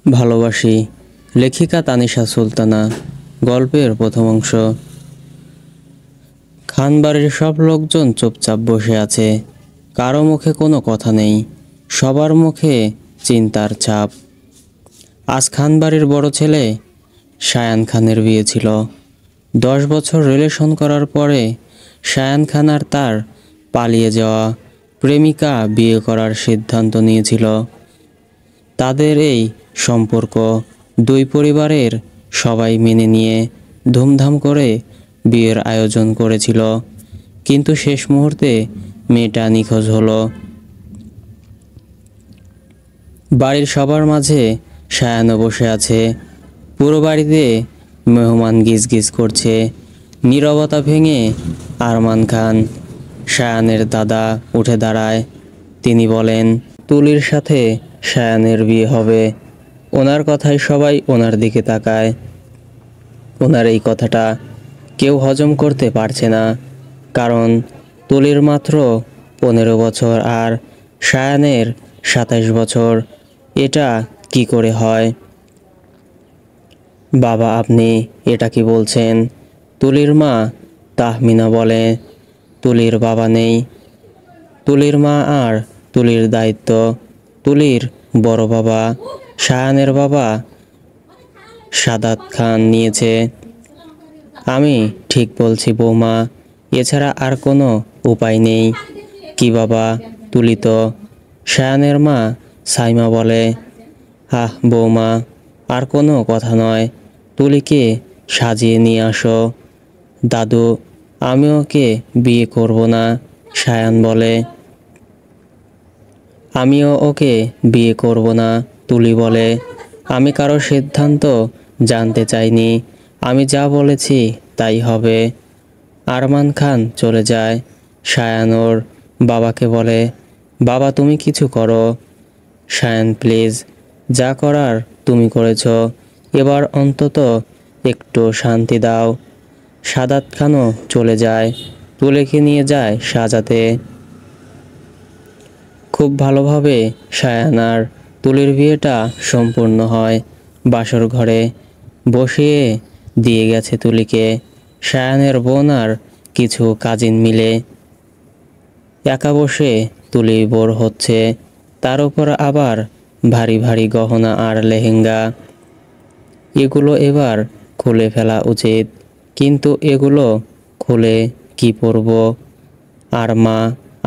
ভালোবাসি। লেখিকা তানিশা সুলতানা। গল্পের প্রথম অংশ। খানবাড়ির সব লোকজন চুপচাপ বসে আছে। কারো মুখে কোনো কথা নেই, সবার মুখে চিন্তার ছাপ। আজ খানবাড়ির বড় ছেলে শায়ান খানের বিয়ে ছিল। 10 বছর রিলেশন করার পরে শায়ান খান আর তার পালিয়ে যাওয়া প্রেমিকা বিয়ে করার সিদ্ধান্ত নিয়েছিল। তাদের এই সম্পর্ক দুই পরিবারের সবাই মেনে নিয়ে ধুমধাম করে বিয়ের আয়োজন করেছিল, কিন্তু শেষ মুহূর্তে মেয়েটা নিখোঁজ হলো। বাড়ির সবার মাঝে শায়ানও বসে আছে। পুরো বাড়িতে মেহমান গিজগিজ করছে। নীরবতা ভেঙে আরমান খান, শায়ানের দাদা, উঠে দাঁড়ায়। তিনি বলেন, তুলির সাথে শায়ানের বিয়ে হবে। ওনার কথায় সবাই ওনার দিকে তাকায়। ওনার এই কথাটা কেউ হজম করতে পারছে না, কারণ তুলির মাত্র 15 বছর আর শায়ানের 27 বছর। এটা কি করে হয়? বাবা, আপনি এটা কি বলছেন? তুলির মা তাহমিনা বলে, তুলির বাবা নেই। তুলির মা আর তুলির দায়িত্ব তুলির বড় বাবা শায়ানের বাবা সাদাত খান নিয়েছে। আমি ঠিক বলছি বৌমা, এছাড়া আর কোনো উপায় নেই। কি বাবা, তুলি তো। শায়ানের মা সাইমা বলে, বৌমা, আর কোনো কথা নয়, তুলিকে সাজিয়ে নিয়ে আসো। দাদু, আমি ওকে বিয়ে করব না, শায়ান বলে। আমিও ওকে বিয়ে করব না, তুলি বলে। আমি কারো সিদ্ধান্ত জানতে চাইনি, আমি যা বলেছি তাই হবে। আরমান খান চলে যায়। শায়ান ওর বাবাকে বলে, বাবা তুমি কিছু করো। শায়ান, প্লিজ, যা করার তুমি করেছো, এবার অন্তত একটু শান্তি দাও। সাদাত খানও চলে যায়। তুলিকে নিয়ে যায় সাজাতে। খুব ভালোভাবে শায়ান আর তুলির বিয়েটা সম্পূর্ণ হয়। বাসর ঘরে বসিয়ে দিয়ে গেছে তুলিকে শায়ানের বোন আর কিছু কাজিন মিলে। একা বসে তুলি বোর হচ্ছে, তার উপর আবার ভারী ভারী গহনা আর লেহেঙ্গা। এগুলো এবার খুলে ফেলা উচিত, কিন্তু এগুলো খুলে কি পরব? আর মা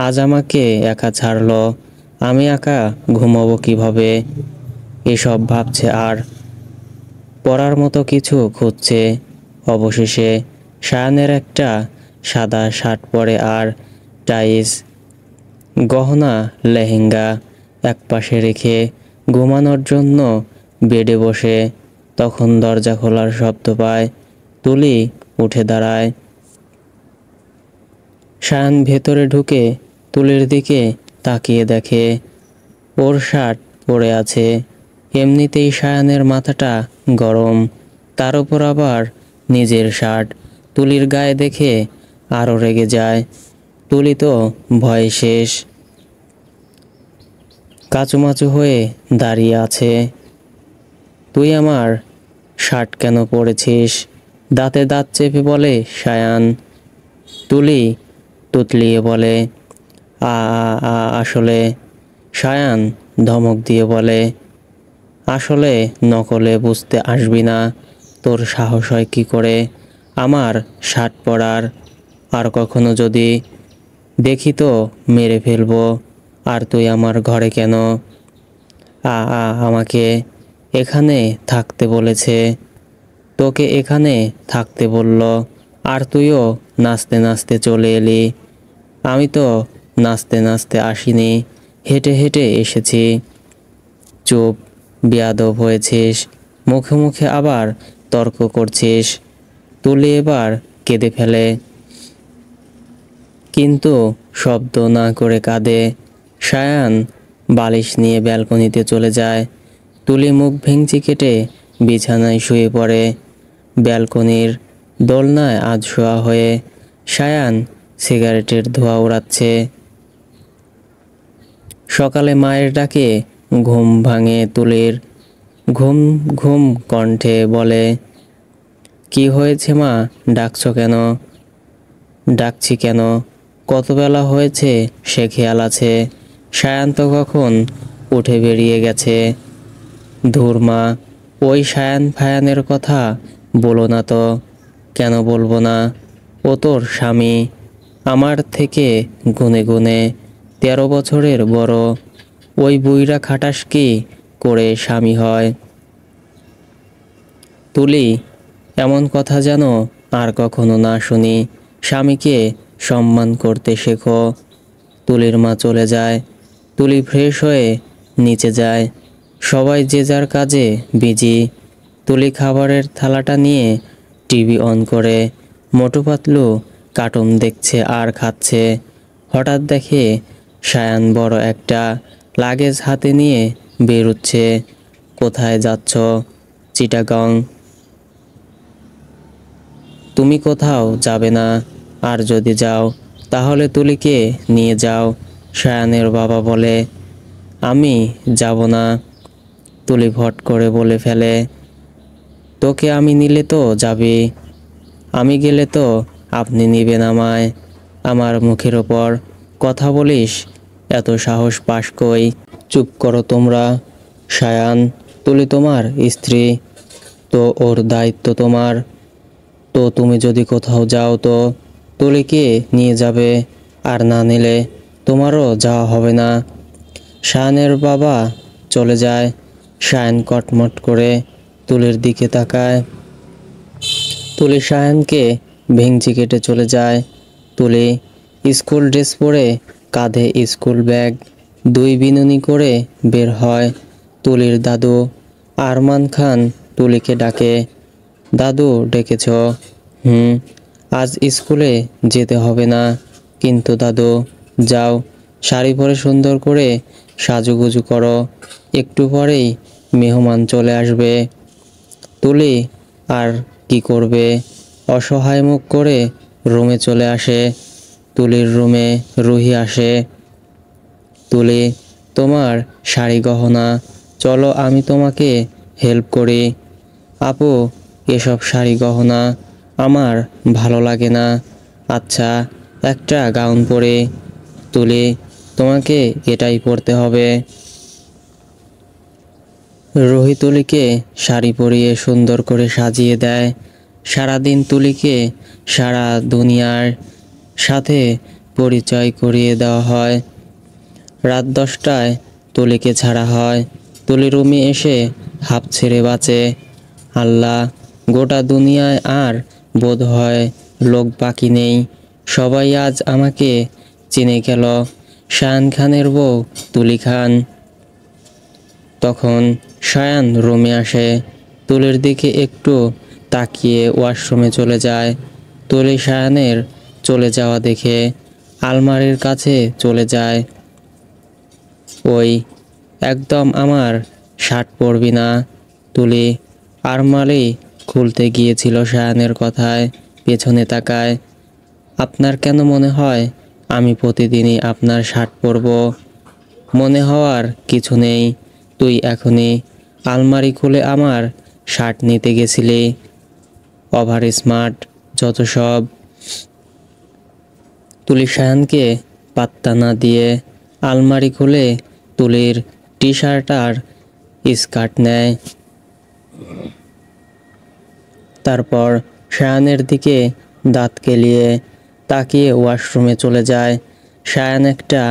আজ আমাকে একা ছাড়লো, আমি একা ঘুমাবো কিভাবে? এসব ভাবছে আর পরার মতো কিছু খুঁজছে। অবশেষে শায়ানের একটা সাদা শার্ট পরে আর টাইস, গহনা, লেহেঙ্গা একপাশে রেখে ঘুমানোর জন্য বেডে বসে। তখন দরজা খোলার শব্দ পায়। তুলি উঠে দাঁড়ায়। শায়ান ভেতরে ঢুকে তুলির দিকে তাকিয়ে দেখে ওর শার্ট পরে আছে। এমনিতেই শায়ানের মাথাটা গরম, তার উপর আবার নিজের শার্ট তুলির গায়ে দেখে আরও রেগে যায়। তুলি তো ভয়ে শেষ, কাচুমাচু হয়ে দাঁড়িয়ে আছে। তুই আমার শার্ট কেন পরেছিস? দাঁতে দাঁত চেপে বলে শায়ান। তুলি তুতলিয়ে বলে, আসলে। শায়ান ধমক দিয়ে বলে, আসলে নকলে বুঝতে আসবি না? তোর সাহস হয় কি করে আমার শার্ট পরার? আর কখনো যদি দেখি তো মেরে ফেলবো। আর তুই আমার ঘরে কেন? আমাকে এখানে থাকতে বলেছে। তোকে এখানে থাকতে বলল, আর তুইও নাচতে নাচতে চলে এলি। আমি তো নাচতে নাচতে আসিনি, হেঁটে হেঁটে এসেছি। চুপ, বেয়াদব হয়েছিস। মুখে মুখে আবার তর্ক করছিস। তুলি এবার কেঁদে ফেলে, কিন্তু শব্দ না করে কাঁদে। শায়ান বালিশ নিয়ে ব্যালকনিতে চলে যায়। তুলি মুখ ভেঙচি কেটে বিছানায় শুয়ে পড়ে। ব্যালকনির দোলনায় আধ শোয়া হয়ে শায়ান সিগারেটের ধোঁয়া উড়াচ্ছে। সকালে মায়ের ডাকে ঘুম ভাঙে তুলির। ঘুম ঘুম কণ্ঠে বলে, কি হয়েছে মা, ডাকছো কেন? ডাকছি কেন, কত বেলা হয়েছে সে খেয়াল আছে? সায়ান তো কখন উঠে বেরিয়ে গেছে। ধুর মা, ওই সায়ান ফায়ানের কথা বলো না তো। কেন বলবো না? ও তোর স্বামী, আমার থেকে গুনে গুনে 13 বছরের বড়। ওই বুইড়া খাটাস কি করে স্বামী হয়? তুলি, এমন কথা যেন আর কখনো না শুনি। স্বামীকে সম্মান করতে শেখো। তুলির মা চলে যায়। তুলি ফ্রেশ হয়ে নিচে যায়। সবাই যে যার কাজে বিজি। তুলি খাবারের থালাটা নিয়ে টিভি অন করে মোটু পাতলু কার্টুন দেখছে আর খাচ্ছে। হঠাৎ দেখে সায়ান বড় একটা লাগেজ হাতে নিয়ে বেরোচ্ছে। কোথায় যাচ্ছ? চিটাগং। তুমি কোথাও যাবে না, আর যদি যাও তাহলে তুলিকে নিয়ে যাও। সায়ানের বাবা বলে, আমি যাব না। তুলি ভট করে বলে ফেলে, তোকে আমি নিলে তো যাবি, আমি গেলে তো আপনি নিবেন আমায়। আমার মুখের ওপর কথা বলিস, এত সাহস পাস কই? চুপ করো তোমরা। সায়ান, তুলি তোমার স্ত্রী, তো ওর দায়িত্ব তোমার। তো তুমি যদি কোথাও যাও তো তুলিকে নিয়ে যাবে, আর না নিলে তোমারও যাওয়া হবে না। সায়ানের বাবা চলে যায়। সায়ান কটমট করে তুলির দিকে তাকায়। তুলি সায়ানকে ভেঙচি কেটে চলে যায়। তুলি স্কুল ড্রেস পরে, কাঁধে স্কুল ব্যাগ, দুই বিনুনি করে বের হয়। তুলির দাদু আরমান খান তুলিকে ডাকে, দাদু ডেকেছ? হুম, আজ স্কুলে যেতে হবে না, কিন্তু দাদু যাও, শাড়ি পরে সুন্দর করে সাজুগুজু করো, একটু পরেই মেহমান চলে আসবে। তুলি আর কি করবে, অসহায় মুখ করে রুমে চলে আসে। তুলির রুমে রুহি আসে। তুলি, তোমার শাড়ি গহনা, চলো আমি তোমাকে হেল্প করি। আপু, এসব শাড়ি গহনা আমার ভালো লাগে না। আচ্ছা, একটা গাউন পরে। তুলি, তোমাকে এটাই পরতে হবে। রুহি তুলিকে শাড়ি পরিয়ে সুন্দর করে সাজিয়ে দেয়। সারাদিন তুলিকে সারা দুনিয়ার সাথে পরিচয় করিয়ে দেওয়া হয়। রাত 10টায় তুলিকে ছাড়া হয়। তুলি রুমে এসে হাঁপ ছেড়ে বাঁচে। আল্লাহ, গোটা দুনিয়ায় আর বোধ হয় লোক বাকি নেই, সবাই আজ আমাকে চিনে গেল। শায়ান খানের বউ তুলি খান। তখন সায়ান রুমে আসে। তুলির দিকে একটু তাকিয়ে ওয়াশরুমে চলে যায়। তুলি সায়ানের চলে যাওয়া দেখে আলমারির কাছে চলে যায়। ওই, একদম আমার শার্ট পরবি না? তুলি আলমারি খুলতে গিয়েছিল সায়ানের কথায় পেছনে তাকায়। আপনার কেন মনে হয় আমি প্রতিদিনই আপনার শার্ট পরব? মনে হওয়ার কিছু নেই, তুই এখনই আলমারি খুলে আমার শার্ট নিতে গেছিলি। ওভার স্মার্ট যত সব। তুলি সায়ানকে পাত্তা না দিয়ে আলমারি খুলে তুলির টি শার্ট আর স্কার্ট নেয়। তারপর সায়ানের দিকে দাঁত কেলিয়ে তাকিয়ে ওয়াশরুমে চলে যায়। সায়ান একটা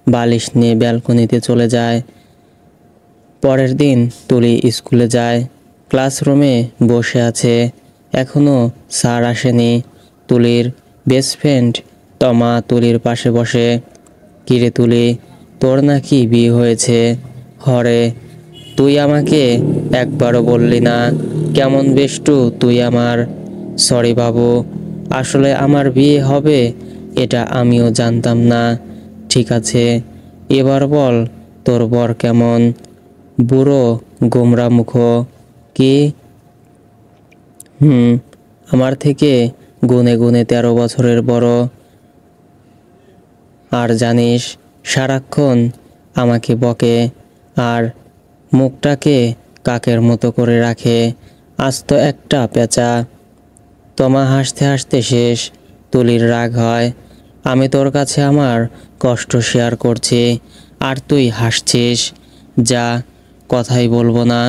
বালিশ নিয়ে ব্যালকনিতে চলে যায়। পরের দিন তুলি স্কুলে যায়। ক্লাসরুমে বসে আছে। এখনো স্যার আসেনি। তুলির বেস্ট ফ্রেন্ড তমা তুলির পাশে বসে। কিরে তুলি, তোর নাকি বিয়ে হয়েছে? হরে, তুই আমাকে একবারও বললি না। কেমন বেষ্টু তুই আমার। সরি বাবু, আসলে আমার বিয়ে হবে এটা আমিও জানতাম না। ঠিক আছে, এবার বল তোর বর কেমন? বুড়ো গোমরা মুখ। কি? আমার থেকে গুনে গুনে 13 বছরের বড়। আর জানিস, সারাক্ষণ আমাকে বকে আর মুখটাকে কাকের মতো করে রাখে আস্ত একটা পেঁচা। তমা হাসতে হাসতে শেষ। তুলির রাগ হয়, আমি তোর কাছে আমার কষ্ট শেয়ার করছি আর তুই হাসছিস। যা, কথাই বলবো না।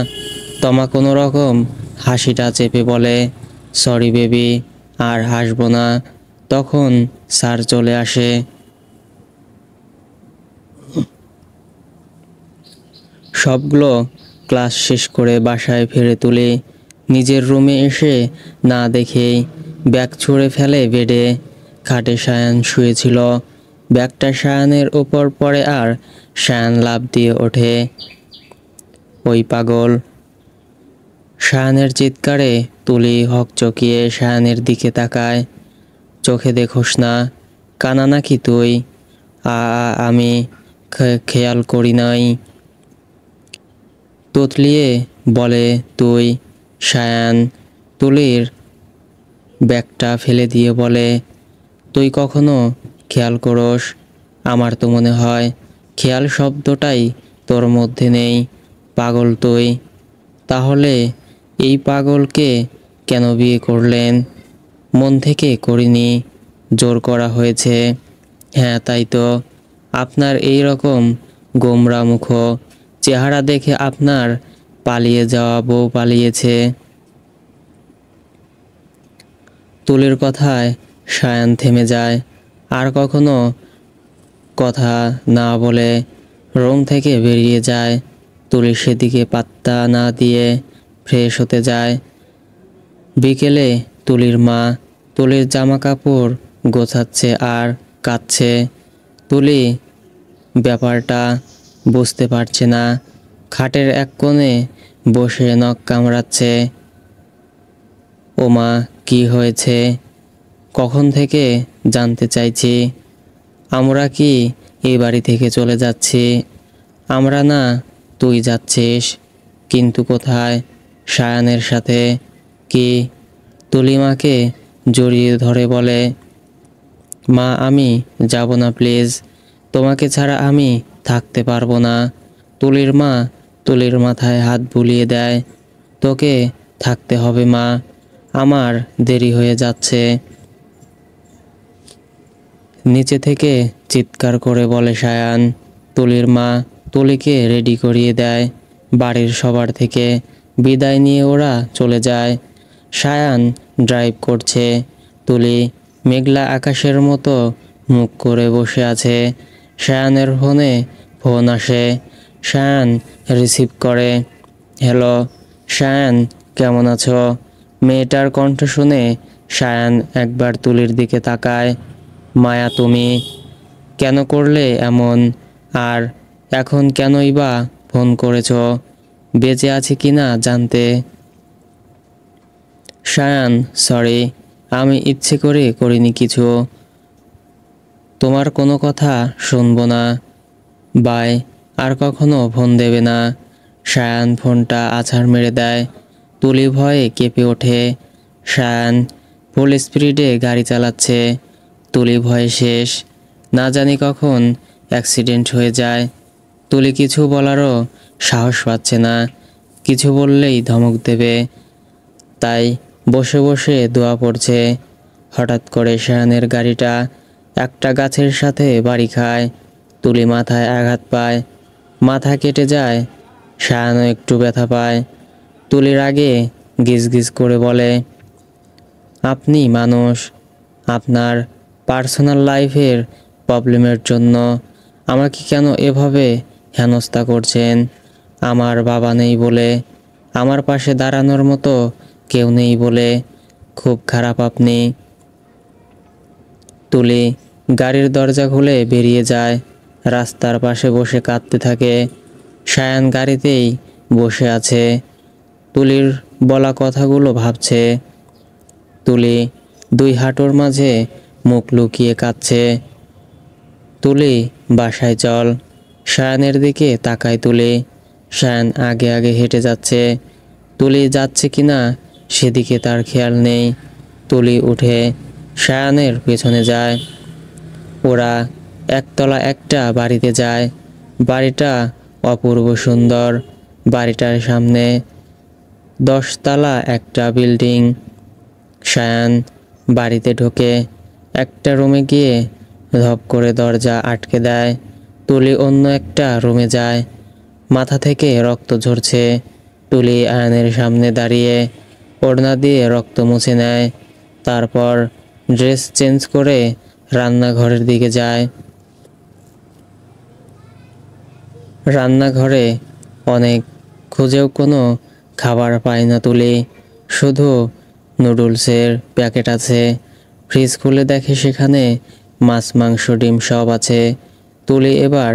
তমা কোনো রকম হাসিটা চেপে বলে, সরি বেবি, আর হাসবো না। তখন স্যার চলে আসে। সবগুলো ক্লাস শেষ করে বাসায় ফিরে তুলি। নিজের রুমে এসে না দেখেই ব্যাগ ছুঁড়ে ফেলে বেডে। খাটে সায়ান শুয়েছিল। ব্যাগটা সায়ানের উপর পড়ে আর সায়ান লাফ দিয়ে ওঠে। ওই পাগল! সায়ানের চিৎকারে তুলি হকচকিয়ে সায়ানের দিকে তাকায়। চোখে দেখোস না? কানা নাকি তুই? আমি খেয়াল করি নাই। তোতলিয়ে বলে তুই। সায়ান তুলির ব্যাগটা ফেলে দিয়ে বলে, তুই কখনো খেয়াল করস? আমার তো মনে হয় খেয়াল শব্দটাই তোর মধ্যে নেই। পাগল তুই। তাহলে এই পাগলকে কেন বিয়ে করলেন? মন থেকে করিনি, জোর করা হয়েছে। হ্যাঁ তাই তো। আপনার এই রকম গোমরা মুখ চেহারা দেখে আপনার পালিয়ে যাওয়া বউ পালিয়েছে। তুলির কথায় সায়ান থেমে যায়। আর কখনো কথা না বলে রুম থেকে বেরিয়ে যায়। তুলি সেদিকে পাত্তা না দিয়ে ফ্রেশ হতে যায়। বিকেলে তুলির মা তুলির জামা কাপড় গোছাচ্ছে আর কাঁদছে। তুলি ব্যাপারটা বুঝতে পারছে না। খাটের এক কোণে বসে নখ কামড়াচ্ছে। ওমা, কি হয়েছে? কখন থেকে জানতে চাইছি। আমরা কি এই বাড়ি থেকে চলে যাচ্ছি? আমরা না, তুই যাচ্ছিস। কিন্তু কোথায়? সায়ানের সাথে। কি? তুলি মাকে জড়িয়ে ধরে বলে, মা আমি যাব না প্লিজ, তোমাকে ছাড়া আমি থাকতে পারবো না। তুলির মা তুলির মাথায় হাত বুলিয়ে দেয়। তোকে থাকতে হবে মা, আমার দেরি হয়ে যাচ্ছে। নিচে থেকে চিৎকার করে বলে সায়ান। তুলির মা তুলিকে রেডি করিয়ে দেয়। বাড়ির সবার থেকে বিদায় নিয়ে ওরা চলে যায়। সায়ান ড্রাইভ করছে। তুলি মেঘলা আকাশের মতো মুখ করে বসে আছে। সায়ানের ফোনে ফোন আসে। সায়ান রিসিভ করে। হ্যালো সায়ান, কেমন আছো? মেয়েটার কণ্ঠ শুনে সায়ান একবার তুলির দিকে তাকায়। মায়া তুমি কেন করলে এমন? আর এখন কেনই বা ফোন করেছ? বেঁচে আছে কিনা জানতে। সায়ান সরি, আমি ইচ্ছে করে করিনি কিছু। তোমার কোনো কথা শুনবো না। বাই। আর কখনো ফোন দেবে না। সায়ান ফোনটা আছাড় মেরে দেয়। তুলি ভয়ে কেঁপে ওঠে। সায়ান ফুল স্পিডে গাড়ি চালাচ্ছে। তুলি ভয়ে শেষ। না জানি কখন অ্যাক্সিডেন্ট হয়ে যায়। তুলি কিছু বলারও সাহস পাচ্ছে না। কিছু বললেই ধমক দেবে, তাই বসে বসে দোয়া পড়ছে। হঠাৎ করে সায়ানের গাড়িটা একটা গাছের সাথে বাড়ি খায়। তুলি মাথায় আঘাত পায়। মাথা কেটে যায়। সায়ানও একটু ব্যথা পায়। তুলির আগে গিজ গিজ করে বলে, আপনি মানুষ, আপনার পার্সোনাল লাইফের প্রবলেমের জন্য আমাকে কেন এভাবে হেনস্থা করছেন? আমার বাবা নেই বলে, আমার পাশে দাঁড়ানোর মতো কেউ নেই বলে, খুব খারাপ আপনি। তুলি গাড়ির দরজা খুলে বেরিয়ে যায়। রাস্তার পাশে বসে কাঁদতে থাকে। সায়ান গাড়িতেই বসে আছে। তুলির বলা কথাগুলো ভাবছে। তুলি দুই হাঁটুর মাঝে মুখ লুকিয়ে কাঁদছে। তুলি বাসায় চল। সায়ানের দিকে তাকায় তুলি। সায়ান আগে আগে হেঁটে যাচ্ছে। তুলি যাচ্ছে কিনা সেদিকে তার খেয়াল নেই। তুলি উঠে সায়ানের পেছনে যায়। ওরা একতলা একটা বাড়িতে যায়। বাড়িটা অপূর্ব সুন্দর। বাড়িটার সামনে 10 তলা একটা বিল্ডিং। সায়ান বাড়িতে ঢোকে, একটা রুমে গিয়ে ধপ করে দরজা আটকে দেয়। তুলি অন্য একটা রুমে যায়, মাথা থেকে রক্ত ঝরছে। তুলি আয়নের সামনে দাঁড়িয়ে ওড়না দিয়ে রক্ত মুছে নেয়, তারপর ড্রেস চেঞ্জ করে রান্নাঘরের দিকে যায়। রান্নাঘরে অনেক খুঁজেও কোনো খাবার পায় না তুলি, শুধু নুডলসের প্যাকেট আছে। ফ্রিজ খুলে দেখে সেখানে মাছ, মাংস, ডিম সব আছে। তুলি এবার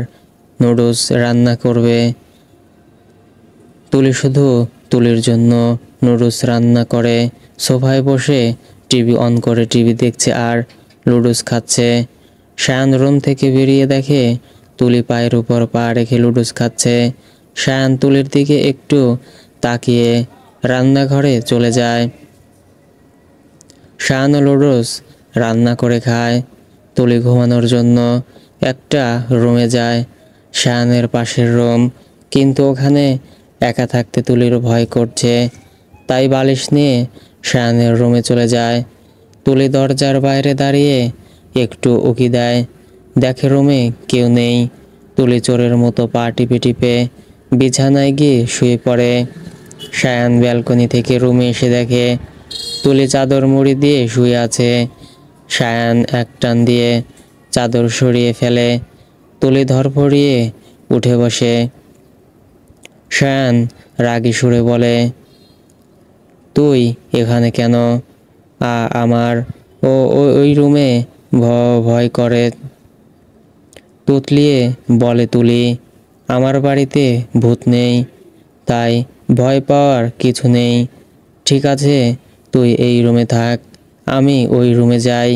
নুডলস রান্না করবে। তুলি শুধু তুলির জন্য নুডলস রান্না করে। সোফায় বসে টিভি অন করে টিভি দেখছে আর নুডলস খাচ্ছে। সায়ান রুম থেকে বেরিয়ে দেখে তুলি পায়ের উপর পা রেখে নুডলস খাচ্ছে। সায়ান তুলির দিকে একটু তাকিয়ে রান্নাঘরে চলে যায়। সায়ান নুডলস রান্না করে খায়। তুলি ঘুমানোর জন্য একটা রুমে যায়, সায়ানের পাশের রুম, কিন্তু ওখানে একা থাকতে তুলির ভয় করছে। তাই বালিশ নিয়ে সায়ানের রুমে চলে যায়। তুলি দরজার বাইরে দাঁড়িয়ে একটু উকি দেয়, দেখে রুমে কেউ নেই। তুলি চোরের মতো পা টিপে টিপে বিছানায় গিয়ে শুয়ে পড়ে। সায়ান ব্যালকনি থেকে রুমে এসে দেখে তুলি চাদর মুড়ি দিয়ে শুয়ে আছে। সায়ান এক টান দিয়ে চাদর সরিয়ে ফেলে। তুলি ধরফড়িয়ে উঠে বসে। সায়ান রাগী সুরে বলে, তুই এখানে কেন? আমার ওই রুমে ভয় করে। তুতলিয়ে বলে তুলি, আমার বাড়িতে ভূত নেই, তাই ভয় পাওয়ার কিছু নেই। ঠিক আছে, তুই এই রুমে থাক, আমি ওই রুমে যাই।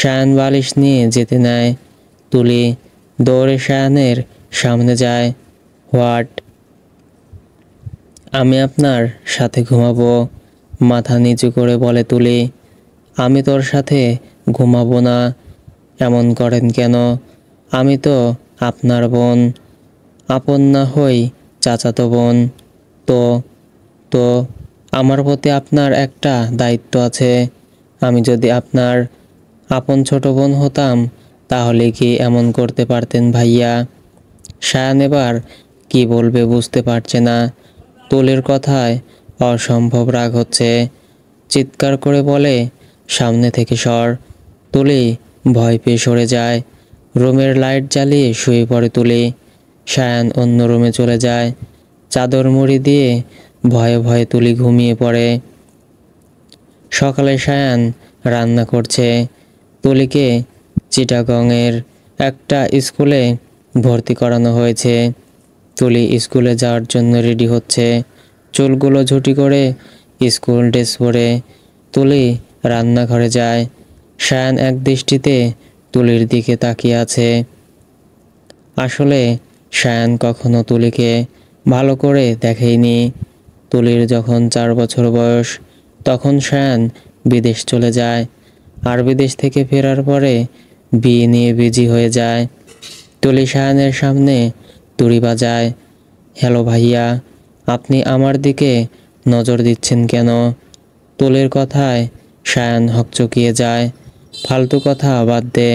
সায়ান বালিশ নিয়ে যেতে নেয়। তুলি দৌড়ে সায়ানের সামনে যায়। হোয়াট? আমি আপনার সাথে ঘুমাবো, মাথা নিচু করে বলে তুলি। আমি তোর সাথে ঘুমাবো না। এমন করেন কেন? আমি তো আপনার বোন, আপন না হই চাচাতো বোন। তো তো আমার প্রতি আপনার একটা দায়িত্ব আছে। আমি যদি আপনার আপন ছোট বোন হতাম তাহলে কি এমন করতে পারতেন ভাইয়া? সায়ান এবার কি বলবে বুঝতে পারছে না। তুলির কথায় অসম্ভব রাগ হচ্ছে, চিৎকার করে বলে, সামনে থেকে সর। তুলি ভয় পেয়ে সরে যায়। রুমের লাইট জ্বালিয়ে শুয়ে পড়ে তুলি। সায়ান অন্য রুমে চলে যায়। চাদর মুড়ি দিয়ে ভয়ে ভয়ে তুলি ঘুমিয়ে পড়ে। সকালে সায়ান রান্না করছে। তুলিকে চিটাগংয়ের একটা স্কুলে ভর্তি করানো হয়েছে। তুলি স্কুলে যাওয়ার জন্য রেডি হচ্ছে, চুলগুলো ঝুটি করে স্কুল ড্রেস পরে তুলি রান্নাঘরে যায়। সায়ান এক দৃষ্টিতে তুলির দিকে তাকিয়ে আছে। আসলে সায়ান কখনো তুলিকে ভালো করে দেখেইনি। তুলির যখন 4 বছর বয়স তখন সায়ান বিদেশ চলে যায়, আর বিদেশ থেকে ফেরার পরে বিয়ে নিয়ে বিজি হয়ে যায়। তুলি সায়ানের সামনে তুড়ি বাজায়। হ্যালো ভাইয়া, আপনি আমার দিকে নজর দিচ্ছেন কেন? তুলির কথায় সায়ান হকচকিয়ে যায়। ফালতু কথা বাদ দে।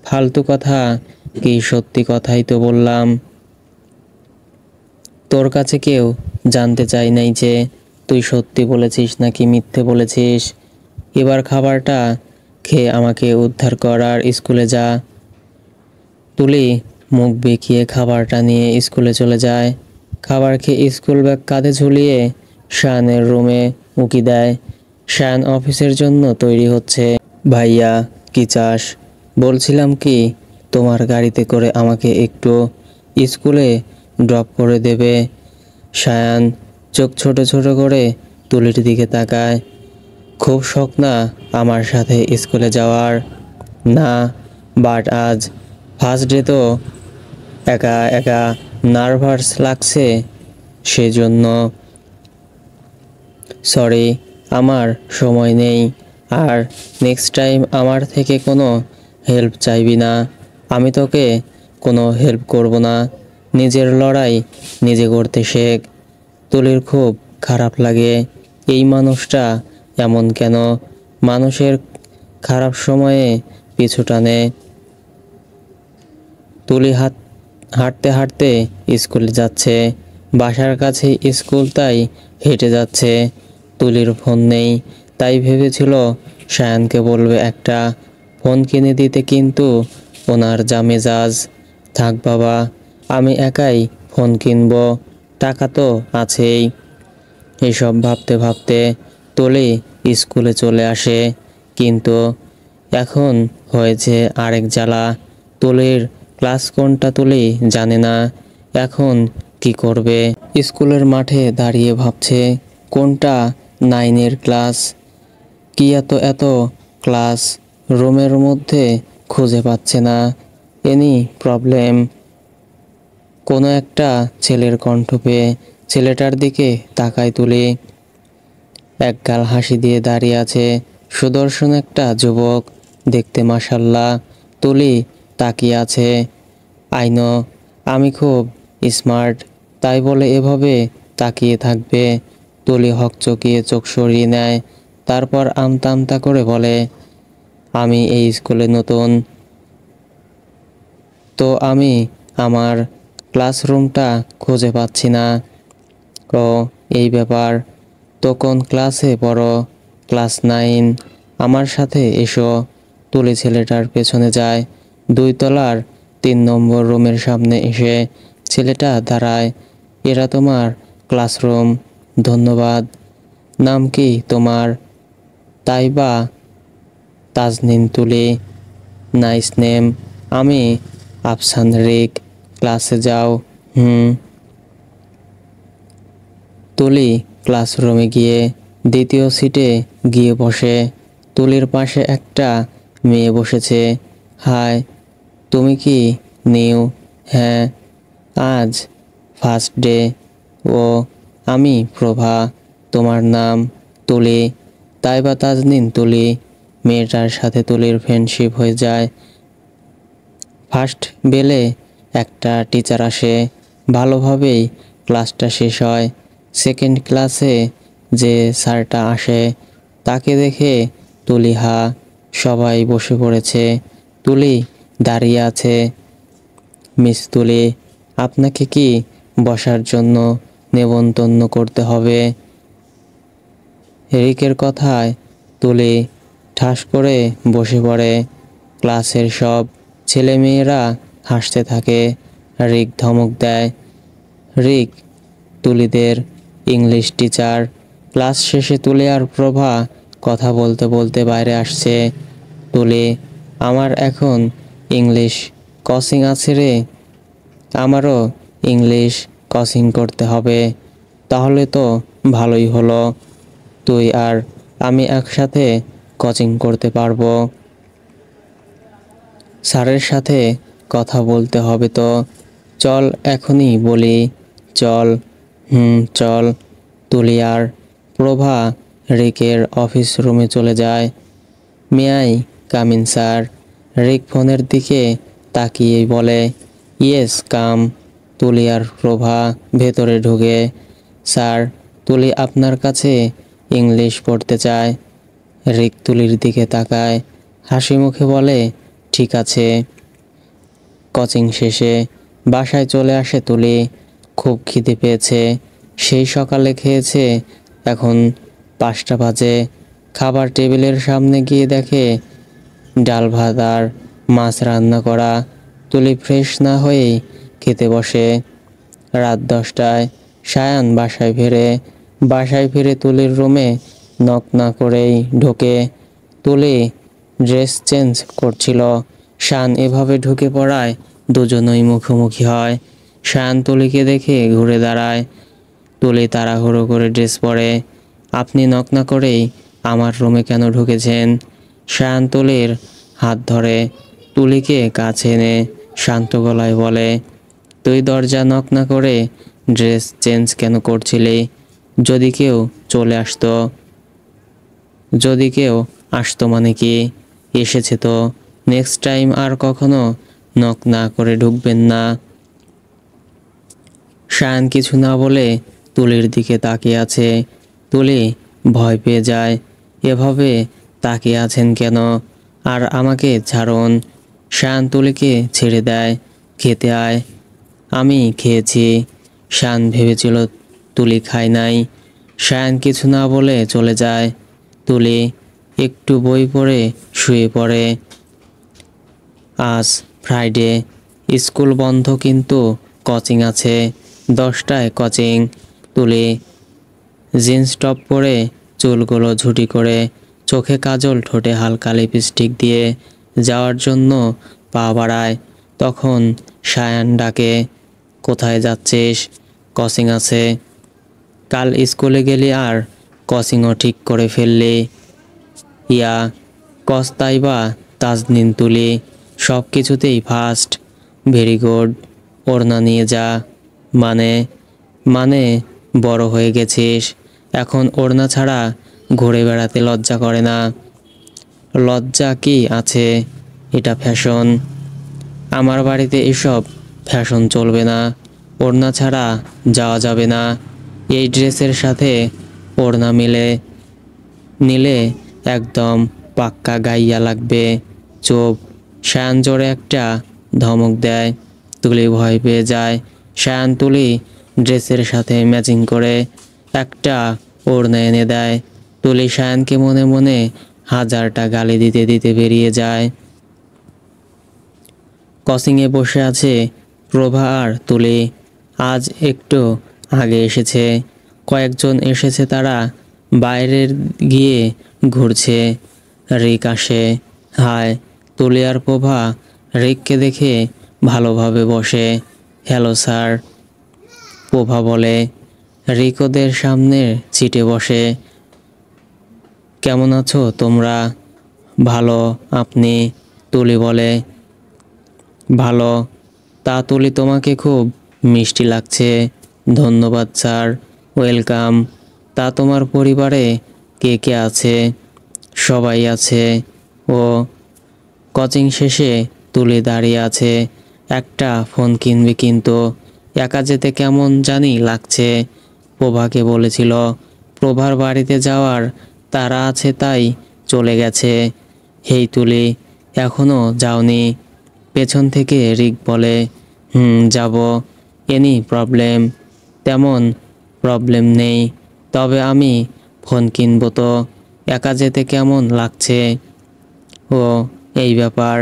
ফালতু কথা কি? সত্যি কথাই তো বললাম। তোর কাছে কেউ জানতে চাই নাই যে তুই সত্যি বলেছিস নাকি মিথ্যে বলেছিস। এবার খাবারটা খেয়ে আমাকে উদ্ধার কর আর স্কুলে যা। তুলি মুখ বেঁকিয়ে খাবারটা নিয়ে স্কুলে চলে যায়। খাবার খেয়ে স্কুল ব্যাগ কাঁধে ঝুলিয়ে শায়ানের রুমে উকি দেয়। শায়ান অফিসের জন্য তৈরি হচ্ছে। ভাইয়া, কি চাস? বলছিলাম কি, তোমার গাড়িতে করে আমাকে একটু স্কুলে ড্রপ করে দেবে? শায়ান চোখ ছোট ছোট করে তুলির দিকে তাকায়। খুব শখ না আমার সাথে স্কুলে যাওয়ার? না, বাট আজ ফার্স্ট ডে তো, একা একা নার্ভাস লাগছে সেজন্য। সরি, আমার সময় নেই। আর নেক্সট টাইম আমার থেকে কোনো হেল্প চাইবি না, আমি তোকে কোনো হেল্প করব না। নিজের লড়াই নিজে করতে শেখ। তুলির খুব খারাপ লাগে, এই মানুষটা এমন কেন, মানুষের খারাপ সময়ে পিছু টানে। তুলি হাঁটতে হাঁটতে স্কুলে যাচ্ছে, বাসার কাছে স্কুল তাই হেঁটে যাচ্ছে। তুলির ফোন নেই, তাই ভেবেছিল সায়ানকে বলবে একটা ফোন কিনে দিতে, কিন্তু ওনার যা মেজাজ। থাক বাবা, আমি একাই ফোন কিনবো, টাকা তো আছেই। এসব ভাবতে ভাবতে তুলি স্কুলে চলে আসে, কিন্তু এখন হয়েছে আরেক জ্বালা। তুলির ক্লাস কোনটা তুলি জানে না, এখন কি করবে। স্কুলের মাঠে দাঁড়িয়ে ভাবছে কোনটা 9-এর ক্লাস, কি এত এত ক্লাস রুমের মধ্যে খুঁজে পাচ্ছে না। Any problem. কোনো একটা ছেলের কণ্ঠ পেয়ে ছেলেটার দিকে তাকায় তুলি। একগাল হাসি দিয়ে দাঁড়িয়ে আছে, সুদর্শন একটা যুবক, দেখতে মাশাল্লাহ। তুলি তাকিয়ে আছে। আই নো, আমি খুব স্মার্ট, তাই বলে এভাবে তাকিয়ে থাকবে। তুলি হকচকিয়ে চোখ সরিয়ে নেয়, তারপর আমতা আমতা করে বলে, আমি এই স্কুলে নতুন, তো আমি আমার ক্লাসরুমটা খুঁজে পাচ্ছি না। ও, এই ব্যাপার, তো কোন ক্লাসে পড়ো? ক্লাস 9। আমার সাথে এসো। তুলি ছেলেটার পেছনে যায়, 2 তলার 3 নম্বর রুমের সামনে এসে ছেলেটা দাঁড়ায়। এরা তোমার ক্লাসরুম? ধন্যবাদ। নাম কি তোমার? তাইবা তাজনিন তুলি। Nice name. আমি আফসান রিক। ক্লাসে যাও। তুলি ক্লাসরুমে গিয়ে দ্বিতীয় সিটে গিয়ে বসে। তুলির পাশে একটা মেয়ে বসেছে। হাই, তুমি কি নিউ? হ্যাঁ, আজ ফার্স্ট ডে। ও, আমি প্রভা। তোমার নাম? তুলি। তাইবা তাজনিন তুলি। মেয়েটার সাথে তুলির ফ্রেন্ডশিপ হয়ে যায়। ফার্স্ট বেলে একটা টিচার আসে, ভালোভাবেই ক্লাসটা শেষ হয়। সেকেন্ড ক্লাসে যে স্যারটা আসে তাকে দেখে তুলি সবাই বসে পড়েছে। তুলি দাঁড়িয়ে আছে। মিস তুলি, আপনাকে কি বসার জন্য নেমন্তন্ন করতে হবে? রিকের কথায় তুলি ঠাস করে বসে পড়ে। ক্লাসের সব ছেলেমেয়েরা হাসতে থাকে। রিক ধমক দেয়। রিক তুলিদের ইংলিশ টিচার। ক্লাস শেষে তুলি আর প্রভা কথা বলতে বলতে বাইরে আসছে। তুলি, আমার এখন ইংলিশ কোচিং আছে রে। আমারও ইংলিশ কোচিং করতে হবে। তাহলে তো ভালোই হলো, তুই আর আমি একসাথে কোচিং করতে পারবো। স্যারের সাথে কথা বলতে হবে তো। চল এখনই বলি। চল। চল। তুলি আর প্রভা রিকের অফিস রুমে চলে যায়। May I come in sir? Rik ফোনের দিকে তাকিয়েই বলে, ইয়েস কাম। তুলি আর প্রভা ভেতরে ঢুকে। স্যার, তুলি আপনার কাছে ইংলিশ পড়তে চায়। রিক তুলির দিকে তাকায়, হাসি মুখে বলে, ঠিক আছে। কোচিং শেষে বাসায় চলে আসে তুলি। খুব খিদে পেয়েছে। সেই সকালে খেয়েছে, এখন 5টা বাজে। খাবার টেবিলের সামনে গিয়ে দেখে ডাল ভাত আর মাছ রান্না করা। তুলি ফ্রেশ না হয়েই খেতে বসে। রাত 10টায় সায়ান বাসায় ফিরে তুলির রুমে নক না করেই ঢোকে। তুলি ড্রেস চেঞ্জ করছিল। শান এভাবে ঢুকে পড়ায় দুজনই মুখোমুখি হয়। শান তুলিকে দেখে ঘুরে দাঁড়ায়। তুলি তাড়াহুড়ো করে ড্রেস পরে। আপনি নক না করেই আমার রুমে কেন ঢুকেছেন? শান তুলির হাত ধরে তুলিকে কাছে এনে শান্ত গলায় বলে, তুই দরজা নক না করে ড্রেস চেঞ্জ কেন করছিলি? যদি কেউ চলে আসতো? যদি কেউ আসতো মানে কি? এসেছে তো, নেক্সট টাইম আর কখনো নক না করে ঢুকবেন না। সায়ান কিছু না বলে তুলির দিকে তাকিয়ে আছে। তুলি ভয় পেয়ে যায়। এভাবে তাকিয়ে আছেন কেন? আর আমাকে ছাড়ুন। সায়ান তুলিকে ছেড়ে দেয়। খেতে আয়। আমি খেয়েছি। সায়ান ভেবেছিল তুলি খায় নাই। সায়ান কিছু না বলে চলে যায়। তুলি একটু বই পড়ে শুয়ে পড়ে। আজ ফ্রাইডে, স্কুল বন্ধ কিন্তু কোচিং আছে। 10টায় কোচিং। তুলি জিন্স টপ পরে, চুলগুলো ঝুটি করে, চোখে কাজল, ঠোঁটে হালকা লিপস্টিক দিয়ে যাওয়ার জন্য পা বাড়ায়। তখন সায়ান ডাকে, কোথায় যাচ্ছিস? কোচিং আছে। কাল স্কুলে গেলি আর কোচিংও ঠিক করে ফেললি। ইয়া কস্তাইবা তাজনিন তুলি সব কিছুতেই ফার্স্ট। Very good. ওড়না নিয়ে যা। মানে মানে বড় হয়ে গেছিস, এখন ওড়না ছাড়া ঘুরে বেড়াতে লজ্জা করে না? লজ্জা কি আছে? এটা ফ্যাশন। আমার বাড়িতে এসব ফ্যাশন চলবে না। ওড়না ছাড়া যাওয়া যাবে না। এই ড্রেসের সাথে ওড়না মিলে নিলে একদম পাক্কা গাইয়া লাগবে। চুপ। সায়ান জোরে একটা ধমক দেয়। তুলি ভয় পেয়ে যায়। সায়ান তুলি ড্রেসের সাথে ম্যাচিং করে একটা ওড়না এনে দেয়। তুলি সায়ানকে মনে মনে 1000টা গালি দিতে দিতে বেরিয়ে যায়। কোচিংয়ে বসে আছে প্রভা আর তুলি। আজ একটু আগে এসেছে। কয়েকজন এসেছে, তারা বাইরের গিয়ে ঘুরছে। রিক আসে। হায়। তুলি আর প্রভা রিককে দেখে ভালোভাবে বসে। Hello sir. প্রভা বলে। রিক ওদের সামনের সিটে বসে। কেমন আছো তোমরা? ভালো। আপনি? তুলি বলে। ভালো। তা তুলি, তোমাকে খুব মিষ্টি লাগছে। ধন্যবাদ স্যার। ওয়েলকাম। তা তোমার পরিবারে কে কে আছে? সবাই আছে। ও। কোচিং শেষে তুলি দাঁড়িয়ে আছে। একটা ফোন কিনবে, কিন্তু একা যেতে কেমন জানি লাগছে। প্রভাকে বলেছিল প্রভার বাড়িতে যাওয়ার তারা আছে, তাই চলে গেছে। হেই তুলি, এখনো যাওনি? পেছন থেকে রিক বলে। যাব। Any problem? তেমন প্রবলেম নেই, তবে আমি ফোন কিনবো তো। একা যেতে কেমন লাগছে? ও, এই ব্যাপার।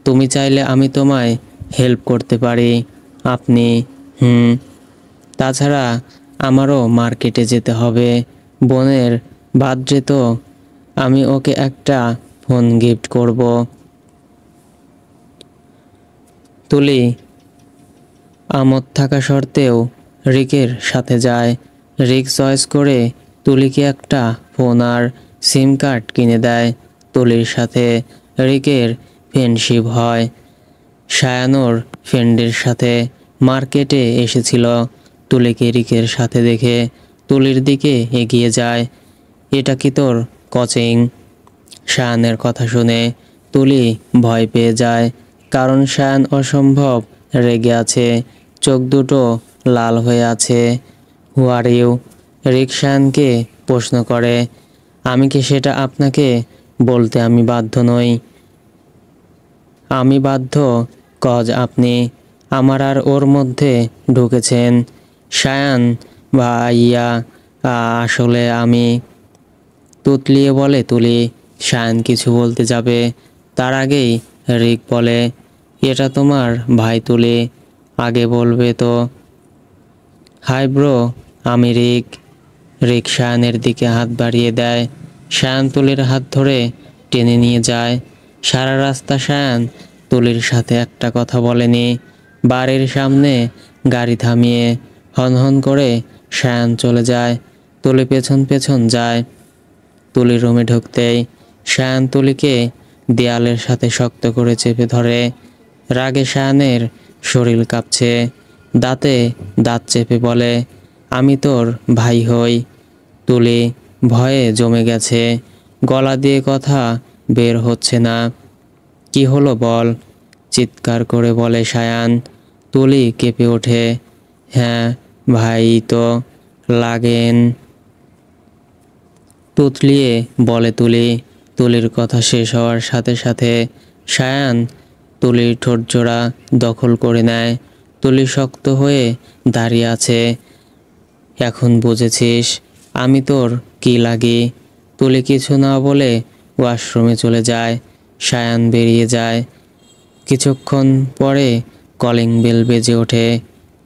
তুমি চাইলে আমি তোমায় হেল্প করতে পারি। আপনি? তাছাড়া আমারও মার্কেটে যেতে হবে। বোনের বার্থডে তো, আমি ওকে একটা ফোন গিফট করব। তুলি আমোদ থাকা সত্ত্বেও রিকের সাথে যায়। রিক চয়েস করে তুলিকে একটা ফোন আর সিম কার্ড কিনে দেয়। তুলির সাথে রিকের ফ্রেন্ডশিপ হয়। সায়ানোর ফ্রেন্ডের সাথে মার্কেটে এসেছিল। তুলিকে রিকের সাথে দেখে তুলির দিকে এগিয়ে যায়। এটা কি তোর কোচিং? সায়ানের কথা শুনে তুলি ভয় পেয়ে যায়, কারণ সায়ান অসম্ভব রেগে আছে। চোখ দুটো লাল হয়ে আছে। হু আর ইউ? রিক সায়ানকে প্রশ্ন করে। আমি কি সেটা আপনাকে বলতে আমি বাধ্য নই। আমি বাধ্য কজ আপনি আমার আর ওর মধ্যে ঢুকেছেন। সায়ান ভাইয়া, আসলে আমি। তুতলিয়ে বলে তুলি। সায়ান কিছু বলতে যাবে, তার আগেই রিক বলে, এটা তোমার ভাই তুলি, আগে বলবে তো। হাই ব্রো, আমি রিক। রিক সায়ানের দিকে হাত বাড়িয়ে দেয়। সায়ান তুলির হাত ধরে টেনে নিয়ে যায়। সারা রাস্তা সায়ান তুলির সাথে একটা কথা বলেনি। বাড়ির সামনে গাড়ি থামিয়ে হনহন করে সায়ান চলে যায়। তুলি পেছন পেছন যায়। তুলির রুমে ঢুকতেই সায়ান তুলিকে দেয়ালের সাথে শক্ত করে চেপে ধরে। রাগে সায়ানের শরীর কাঁপছে। দাঁতে দাঁত চেপে বলে, আমি তোর ভাই হই। তুলি ভয়ে জমে গেছে। গলা দিয়ে কথা বের হচ্ছে না। কি হলো বল? চিৎকার করে বলে সায়ান। তুলি কেঁপে ওঠে। হ্যাঁ, ভাই তো লাগেন, তুতলিয়ে বলে তুলি। তুলির কথা শেষ হওয়ার সাথে সাথে সায়ান তুলির ঠোঁটজোড়া দখল করে নেয়। তুলি শক্ত হয়ে দাঁড়িয়ে আছে। এখন বুঝেছিস আমি তোর কি লাগি? তুলি কিছু না বলে ওয়াশরুমে চলে যায়। সায়ান বেরিয়ে যায়। কিছুক্ষণ পরে কলিং বেল বেজে ওঠে।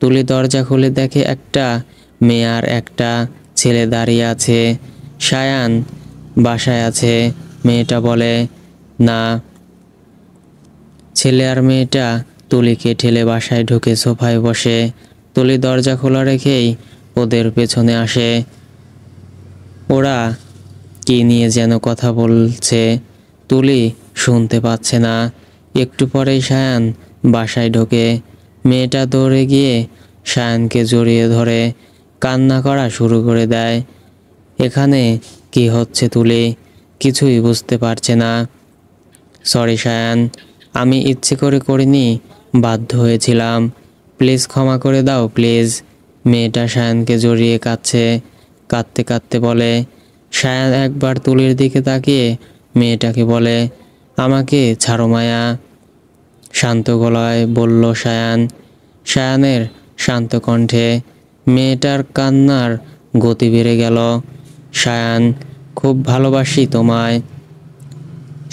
তুলি দরজা খুলে দেখে একটা মেয়ে আর একটা ছেলে দাঁড়িয়ে আছে। সায়ান বাসায় আছে। মেয়েটা বলে না। ছেলে আর মেয়েটা তুলিকে ঠেলে বাসায় ঢুকে সোফায় বসে। তুলি দরজা খোলা রেখেই ওদের পেছনে আসে। ওরা কি নিয়ে যেন কথা বলছে, তুলি শুনতে পাচ্ছে না। একটু পরেই সায়ান বাসায় ঢোকে। মেয়েটা দৌড়ে গিয়ে সায়ানকে জড়িয়ে ধরে কান্না করা শুরু করে দেয়। এখানে কি হচ্ছে তুলি কিছুই বুঝতে পারছে না। সরি সায়ান, আমি ইচ্ছে করে করিনি, বাধ্য হয়েছিলাম, প্লিজ ক্ষমা করে দাও প্লিজ। মেয়েটা সায়ানকে জড়িয়ে কাঁদছে। কাঁদতে কাঁদতে বলে। সায়ান একবার তুলির দিকে তাকিয়ে মেয়েটাকে বলে, আমাকে ছাড়ো মায়া। শান্ত গলায় বলল সায়ান। সায়ানের শান্ত কণ্ঠে মেয়েটার কান্নার গতি বেড়ে গেল। সায়ান, খুব ভালোবাসি তোমায়।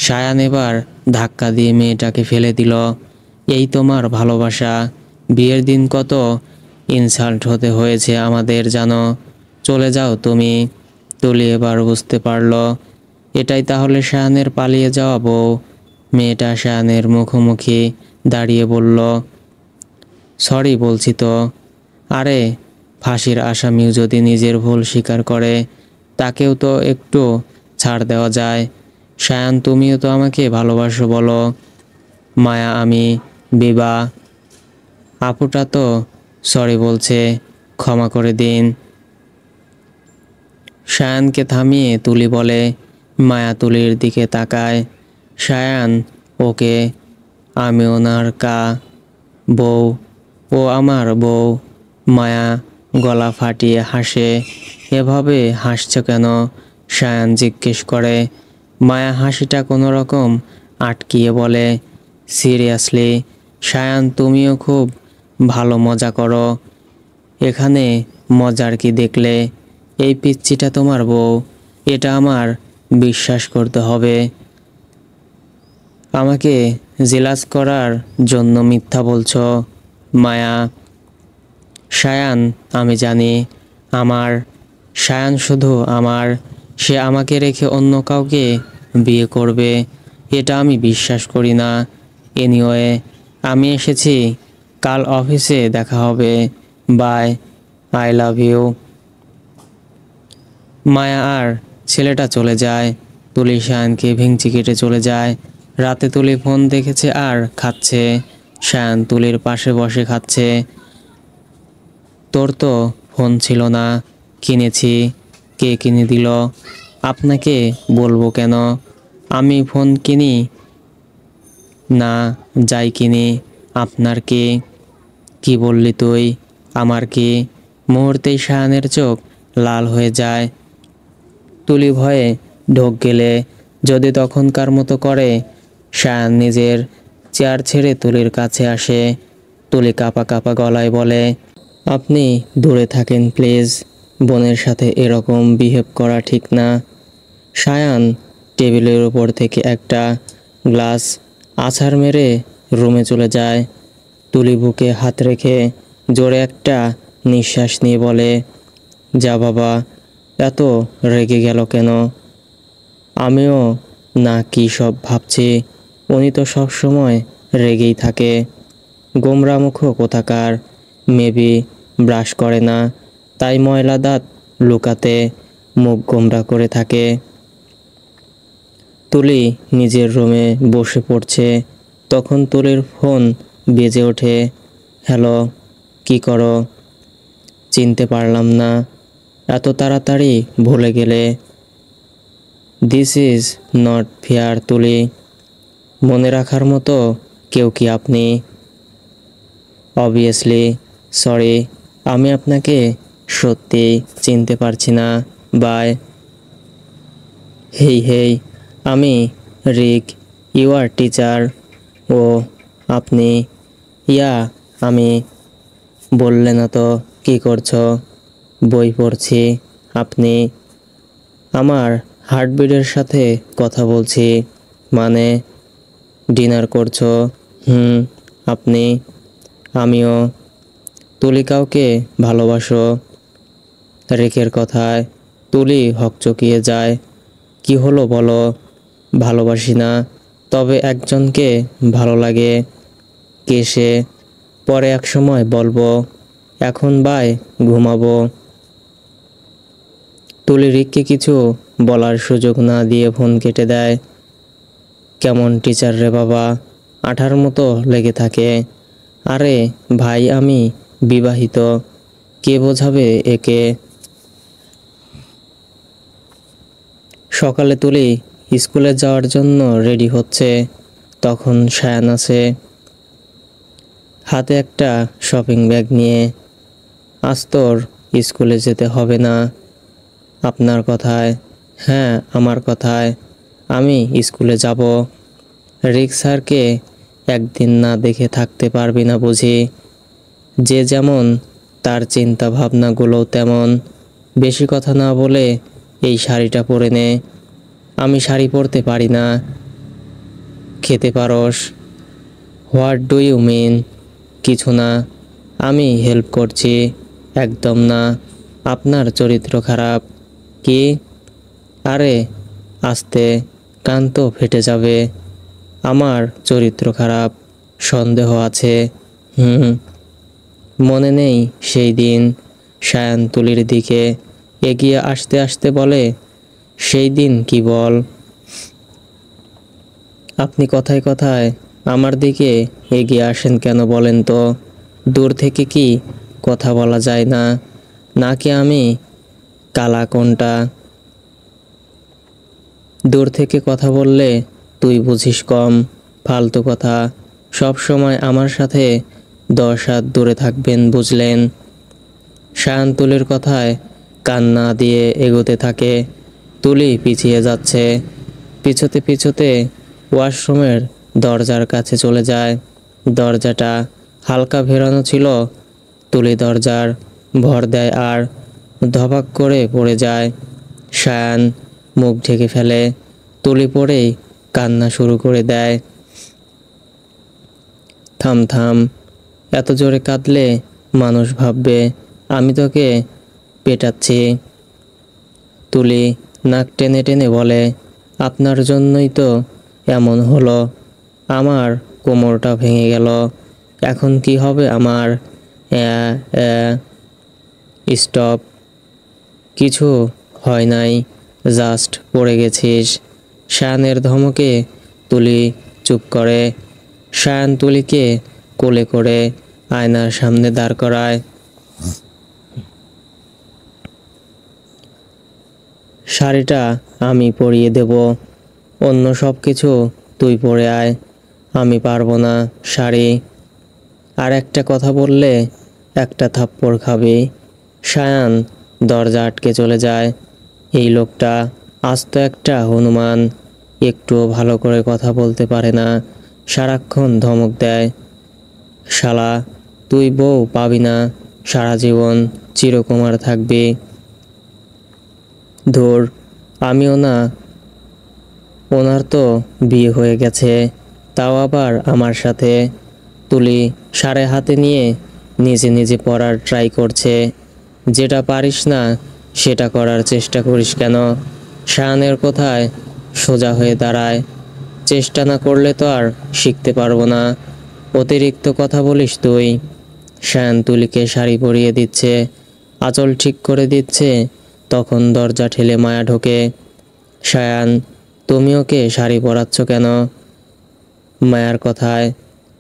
সায়ান এবার ধাক্কা দিয়ে মেয়েটাকে ফেলে দিল। এই তোমার ভালোবাসা? বিয়ের দিন কত ইনসাল্ট হতে হয়েছে আমাদের জানো। চলে যাও তুমি। তুলি এবার বুঝতে পারল এটাই তাহলে সায়ানের পালিয়ে যাওয়া বউ। মেয়েটা সায়ানের মুখোমুখি দাঁড়িয়ে বলল, সরি বলছি তো। আরে ফাঁসির আসামিও যদি নিজের ভুল স্বীকার করে তাকেও তো একটু ছাড় দেওয়া যায়। সায়ান, তুমিও তো আমাকে ভালোবাসো বলো। মায়া, আমি বিবা। আপুটা তো সরি বলছে, ক্ষমা করে দিন। সায়ানকে থামিয়ে তুলি বলে। মায়া তুলির দিকে তাকায়। সায়ান, ওকে, আমি ওনার বউ, ও আমার বউ। মায়া গলা ফাটিয়ে হাসে। এভাবে হাসছ কেন? সায়ান জিজ্ঞেস করে। মায়া হাসিটা কোনো রকম আটকিয়ে বলে, সিরিয়াসলি সায়ান, তুমিও খুব ভালো মজা করো। এখানে মজার কি দেখলে? এই পিচ্চিটা তোমার বউ, এটা আমার বিশ্বাস করতে হবে। আমাকে জেলাস করার জন্য মিথ্যা বলছো মায়া। সায়ান, আমি জানি আমার সায়ান শুধু আমার। সে আমাকে রেখে অন্য কাউকে বিয়ে করবে এটা আমি বিশ্বাস করি না। এনিওয়ে, আমি এসেছি, কাল অফিসে দেখা হবে। Bye, I love you. Maya আর ছেলেটা চলে যায়। তুলি সায়ানকে ভেঙচি কেটে চলে যায়। রাতে তুলি ফোন দেখেছে আর খাচ্ছে। সায়ান তুলির পাশে বসে খাচ্ছে। তোর তো ফোন ছিল না, কিনেছি। কে কিনে দিল? আপনাকে বলবো কেন? আমি ফোন কিনি না যাই কিনি, আপনার কি? কি বললি তুই? আমার কি? মুহূর্তেই সায়ানের চোখ লাল হয়ে যায়। তুলি ভয়ে ঢোক গেলে যদি তখনকার মতো করে। সায়ান নিজের চেয়ার ছেড়ে তুলির কাছে আসে। তুলি কাঁপা কাঁপা গলায় বলে, আপনি দূরে থাকেন প্লিজ, বোনের সাথে এরকম বিহেভ করা ঠিক না। সায়ান টেবিলের উপর থেকে একটা গ্লাস আছাড় মেরে রুমে চলে যায়। তুলি বুকে হাত রেখে জোরে একটা নিঃশ্বাস নিয়ে বলে, যা বাবা, এত রেগে গেল কেন? আমিও না কি সব ভাবছি। উনি তো সব সময় রেগেই থাকে। গোমরামুখ কোথাকার। মেবি ব্রাশ করে না, তাই ময়লা দাঁত লুকাতে মুখ গোমরা করে থাকে। তুলি নিজের রুমে বসে পড়ছে। তখন তুলির ফোন বেজে ওঠে। হ্যালো, কি করো? চিনতে পারলাম না, এত তাড়াতাড়ি ভুলে গেলে। দিস ইজ নট ফেয়ার তুলি, মনে রাখার মতো কেউ কি আপনি? অবভিয়াসলি সরি, আমি আপনাকে সত্যি চিনতে পারছি না। বাই। হেই হেই, আমি রিক, ইউর টিচার। ও আপনি? ইয়া, আমি। বললে না তো কি করছো? বই পড়ছি। আপনি? আমার হার্টবিটের সাথে কথা বলছি। মানে? ডিনার করছো? হুম। আপনি? আমিও। তুলি কাউকে ভালোবাসো? রেকের কথায় তুলি হকচকিয়ে যায়। কি হলো বলো? ভালোবাসি না, তবে একজনকে ভালো লাগে। কে সে? পরে এক সময় বলবো। এখন বাই, ঘুমাবো। তুলি রিককে কিছু বলার সুযোগ না দিয়ে ফোন কেটে দেয়। কেমন টিচার রে বাবা, আঠার মতো লেগে থাকে। আরে ভাই, আমি বিবাহিত। কে বোঝাবে একে? সকালে তুলি স্কুলে যাওয়ার জন্য রেডি হচ্ছে, তখন সায়ান আছে, হাতে একটা শপিং ব্যাগ নিয়ে। আজ তোর স্কুলে যেতে হবে না। আপনার কথায়? হ্যাঁ, আমার কথায়। আমি স্কুলে যাব। রিক স্যারকে একদিন না দেখে থাকতে পারবি না বুঝি? যে যেমন, তার চিন্তা ভাবনাগুলোও তেমন। বেশি কথা না বলে এই শাড়িটা পরে নে। আমি শাড়ি পরতে পারি না। খেতে পারস? What do you mean? কিছু না, আমি হেল্প করছি। একদম না, আপনার চরিত্র খারাপ। কি? আরে আস্তে, কান তো ফেটে যাবে। আমার চরিত্র খারাপ? সন্দেহ আছে? হুম। মনে নেই সেই দিন? সায়ান তুলির দিকে এগিয়ে আসতে আসতে বলে। সেই দিন কি বল? আপনি কথায় কথায় আমার দিকে এগিয়ে আসেন কেন বলেন তো? দূর থেকে কি কথা বলা যায় না? নাকি আমি কালা কোনটা? দূর থেকে কথা বললে তুই বুঝিস কম। ফালতু কথা। সব সময় আমার সাথে 10 হাত দূরে থাকবেন, বুঝলেন? সায়ান তুলির কথায় কান না দিয়ে এগোতে থাকে। তুলি পিছিয়ে যাচ্ছে। পিছোতে পিছোতে ওয়াশরুমের দরজার কাছে চলে যায়। দরজাটা হালকা ভেরানো ছিল। তুলি দরজার ভর দেয় আর ধপাক করে পড়ে যায়। সায়ান মুখ ঢেকে ফেলে। তুলি পড়েই কান্না শুরু করে দেয়। থাম থাম, এত জোরে কাঁদলে মানুষ ভাববে আমি তোকে পেটাচ্ছি। তুলি নাক টেনে টেনে বলে, আপনার জন্যই তো এমন হলো। আমার কোমরটা ভেঙে গেল। এখন কি হবে আমার? স্টপ। কিছু হয় নাই, জাস্ট পড়ে গেছিস। শায়ানের ধমকে তুলি চুপ করে। শায়ান তুলিকে কোলে করে আয়নার সামনে দাঁড় করায়। শাড়িটা আমি পরিয়ে দেব, অন্য সব কিছু তুই পরে আয়। আমি পারবো না শাড়ি। আর একটা কথা বললে একটা থাপ্পড় খাবি। সায়ান দরজা আটকে চলে যায়। এই লোকটা আস্ত একটা হনুমান। একটুও ভালো করে কথা বলতে পারে না, সারাক্ষণ ধমক দেয়। শালা, তুই বউ পাবি না, সারা জীবন চিরকুমার থাকবি। ধুর, আমিও না। ওনার তো বিয়ে হয়ে গেছে, তাও আবার আমার সাথে। তুলি সাড়ে হাতে নিয়ে নিজে নিজে পড়ার ট্রাই করছে। যেটা পারিস না সেটা করার চেষ্টা করিস কেন? শায়ানের কোথায় সোজা হয়ে দাঁড়ায়। চেষ্টা না করলে তো আর শিখতে পারবো না। অতিরিক্ত কথা বলিস তুই। শায়ান তুলিকে শাড়ি পরিয়ে দিচ্ছে, আঁচল ঠিক করে দিচ্ছে, তখন দরজা ঠেলে মায়া ঢোকে। শায়ান, তুমি ওকে শাড়ি পরাচ্ছ কেন? মায়ার কথায়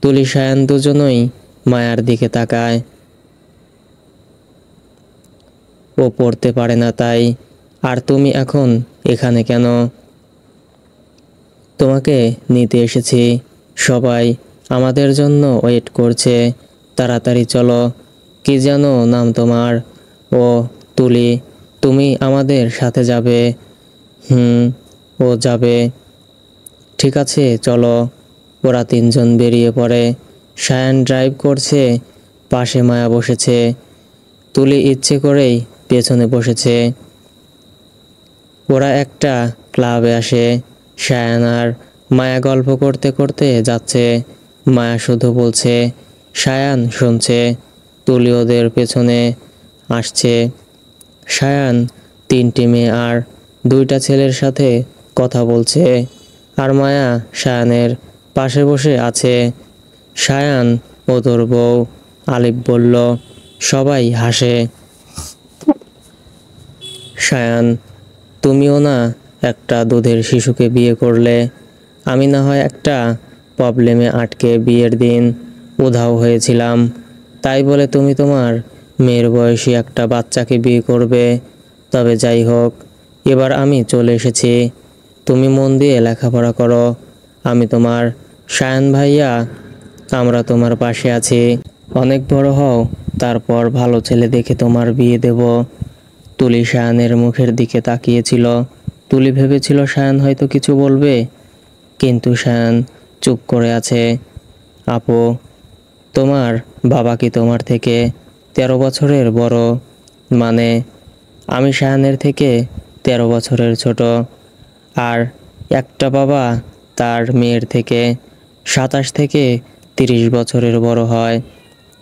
তুলি শায়ান দুজনই মায়ার দিকে তাকায়। ও পড়তে পারে না তাই। আর তুমি এখন এখানে কেন? তোমাকে নিতে এসেছি। সবাই আমাদের জন্য ওয়েট করছে, তাড়াতাড়ি চলো। কি যেন নাম তোমার? ও তুলি, তুমি আমাদের সাথে যাবে? হুম, ও যাবে। ঠিক আছে চলো। ওরা তিনজন বেরিয়ে পড়ে। সায়ান ড্রাইভ করছে, পাশে মায়া বসেছে। তুলি ইচ্ছে করেই পেছনে বসেছে। ওরা একটা ক্লাবে আসে। সায়ান আর মায়া গল্প করতে করতে যাচ্ছে। মায়া শুধু বলছে, সায়ান শুনছে। তুলি ওদের পেছনে আসছে। সায়ান 3টি মেয়ে আর 2টা ছেলের সাথে কথা বলছে, আর মায়া সায়ানের পাশে বসে আছে। সায়ান ও তোর বউ, আলিফ বলল। সবাই হাসে। সায়ান, তুমিও না একটা দুধের শিশুকে বিয়ে করলে। আমি না হয় একটা প্রবলেমে আটকে বিয়ের দিন উধাও হয়েছিলাম, তাই বলে তুমি তোমার মেয়ের বয়সী একটা বাচ্চাকে বিয়ে করবে? তবে যাই হোক, এবার আমি চলে এসেছি। তুমি মন দিয়ে লেখাপড়া করো। আমি তোমার সায়ান ভাইয়া, আমরা তোমার পাশে আছি। অনেক বড় হও, তারপর ভালো ছেলে দেখে তোমার বিয়ে দেব। তুলি সায়ানের মুখের দিকে তাকিয়েছিল। তুলি ভেবেছিল সায়ান হয়তো কিছু বলবে, কিন্তু সায়ান চুপ করে আছে। আপু, তোমার বাবা কি তোমার থেকে 13 বছরের বড়? মানে, আমি সায়ানের থেকে 13 বছরের ছোট। আর একটা বাবা তার মেয়ের থেকে 27 থেকে 30 বছরের বড় হয়।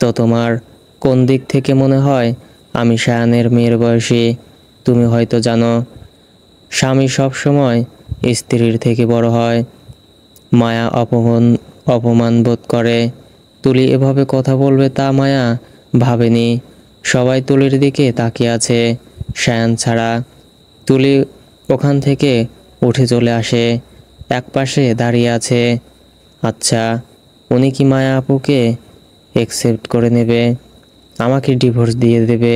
তো তোমার কোন দিক থেকে মনে হয় আমি সায়ানের মেয়ের বয়সী? তুমি হয়তো জানো, স্বামী সবসময় স্ত্রীর থেকে বড় হয়। মায়া অপমান বোধ করে। তুলি এভাবে কথা বলবে তা মায়া ভাবেনি। সবাই তুলির দিকে তাকিয়ে আছে, সায়ান ছাড়া। তুলি ওখান থেকে উঠে চলে আসে, একপাশে দাঁড়িয়ে আছে। আচ্ছা, উনি কি মায়া আপুকে অ্যাকসেপ্ট করে নেবে? আমাকে ডিভোর্স দিয়ে দেবে?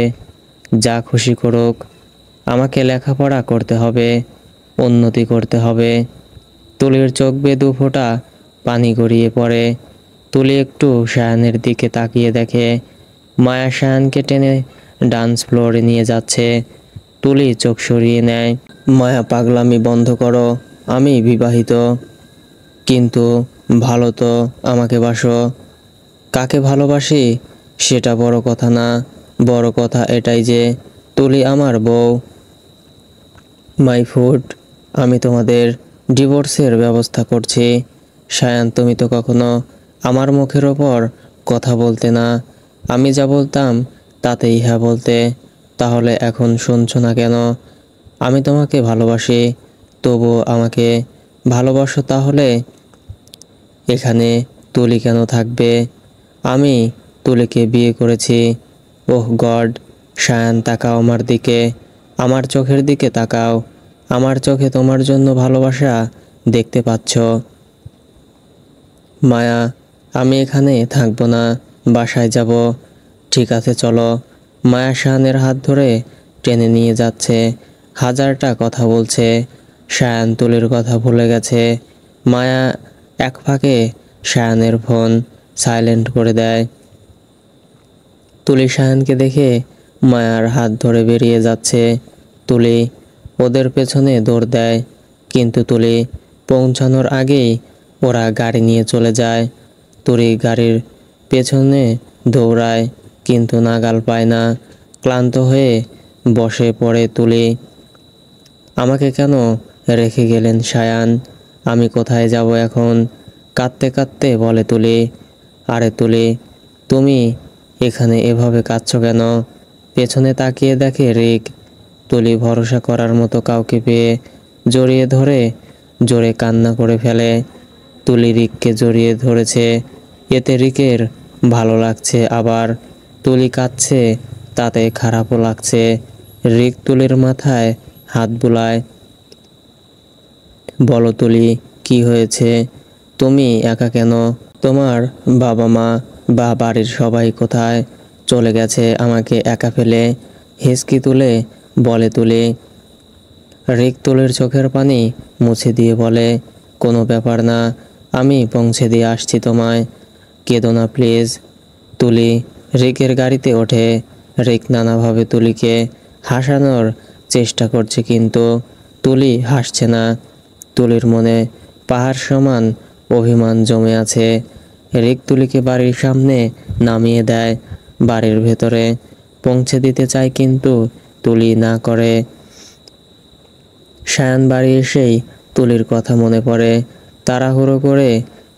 যা খুশি করুক, আমাকে লেখাপড়া করতে হবে, উন্নতি করতে হবে। তুলির চোখ বেয়ে 2 ফোঁটা পানি গড়িয়ে পড়ে। তুলি একটু সায়ানের দিকে তাকিয়ে দেখে মায়া সায়ানকে টেনে ডান্স ফ্লোরে নিয়ে যাচ্ছে। তুলি চোখ সরিয়ে নেয়। মায়া, পাগলামি বন্ধ করো। আমি বিবাহিত। কিন্তু ভালো তো আমাকে বাসো। কাকে ভালোবাসি সেটা বড় কথা না, বড় কথা এটাই যে তুলি আমার বউ। মাই ফুড, আমি তোমাদের ডিভোর্সের ব্যবস্থা করছি। সায়ান, তুমি তো কখনো আমার মুখের ওপর কথা বলতে না। আমি যা বলতাম তাতেই হ্যাঁ বলতে। তাহলে এখন শুনছো না কেন? আমি তোমাকে ভালোবাসি, তবুও আমাকে ভালোবাসো। তাহলে এখানে তুলি কেন থাকবে? আমি তুলিকে বিয়ে করেছি। ওহ গড! সায়ান, তাকাও আমার দিকে, আমার চোখের দিকে তাকাও। আমার চোখে তোমার জন্য ভালোবাসা দেখতে পাচ্ছ? মায়া, আমি এখানে থাকবো না, বাসায় যাব। ঠিক আছে চলো। মায়া সায়ানের হাত ধরে টেনে নিয়ে যাচ্ছে। হাজারটা কথা বলছে, সায়ান তুলির কথা ভুলে গেছে। মায়া এক ফাঁকে সায়ানের ফোন সাইলেন্ট করে দেয়। তুলি সায়ানকে দেখে মায়ার হাত ধরে বেরিয়ে যাচ্ছে। তুলি ওদের পেছনে দৌড় দেয়, কিন্তু তুলি পৌঁছানোর আগেই ওরা গাড়ি নিয়ে চলে যায়। তুলি গাড়ির পেছনে দৌড়ায়, কিন্তু নাগাল পায় না। ক্লান্ত হয়ে বসে পড়ে তুলি। আমাকে কেন রেখে গেলেন সায়ান? আমি কোথায় যাব এখন? কাঁদতে কাঁদতে বলে তুলি। আরে তুলি, তুমি এখানে এভাবে কাঁদছো কেন? পেছনে তাকিয়ে দেখে রিক। তুলি ভরসা করার মতো কাউকে পেয়ে জড়িয়ে ধরে জোরে কান্না করে ফেলে। তুলি রিককে জড়িয়ে ধরেছে, এতে রিকের ভালো লাগছে, আবার তুলি কাঁদছে তাতে খারাপও লাগছে। রিক তুলির মাথায় হাত বুলায়। বলো তুলি, কি হয়েছে? তুমি একা কেন? তোমার বাবা মা বা বাড়ির সবাই কোথায়? চলে গেছে আমাকে একা ফেলে, হিসকি তুলে বলে তুলি। রিক তুলির চোখের পানি মুছে দিয়ে বলে, কোনো ব্যাপার না, আমি পৌঁছে দিয়ে আসছি তোমায়। কেঁদো না প্লিজ। তুলি রিকের গাড়িতে ওঠে। রিক নানাভাবে তুলিকে হাসানোর চেষ্টা করছে, কিন্তু তুলি হাসছে না। তুলির মনে পাহাড় সমান অভিমান জমে আছে। রিক তুলিকে বাড়ির সামনে নামিয়ে দেয়। বাড়ির ভেতরে পৌঁছে দিতে চায়, কিন্তু তুলি না করে। সায়ান বাড়ি এসেই তুলির কথা মনে পড়ে। তাড়াহুড়ো করে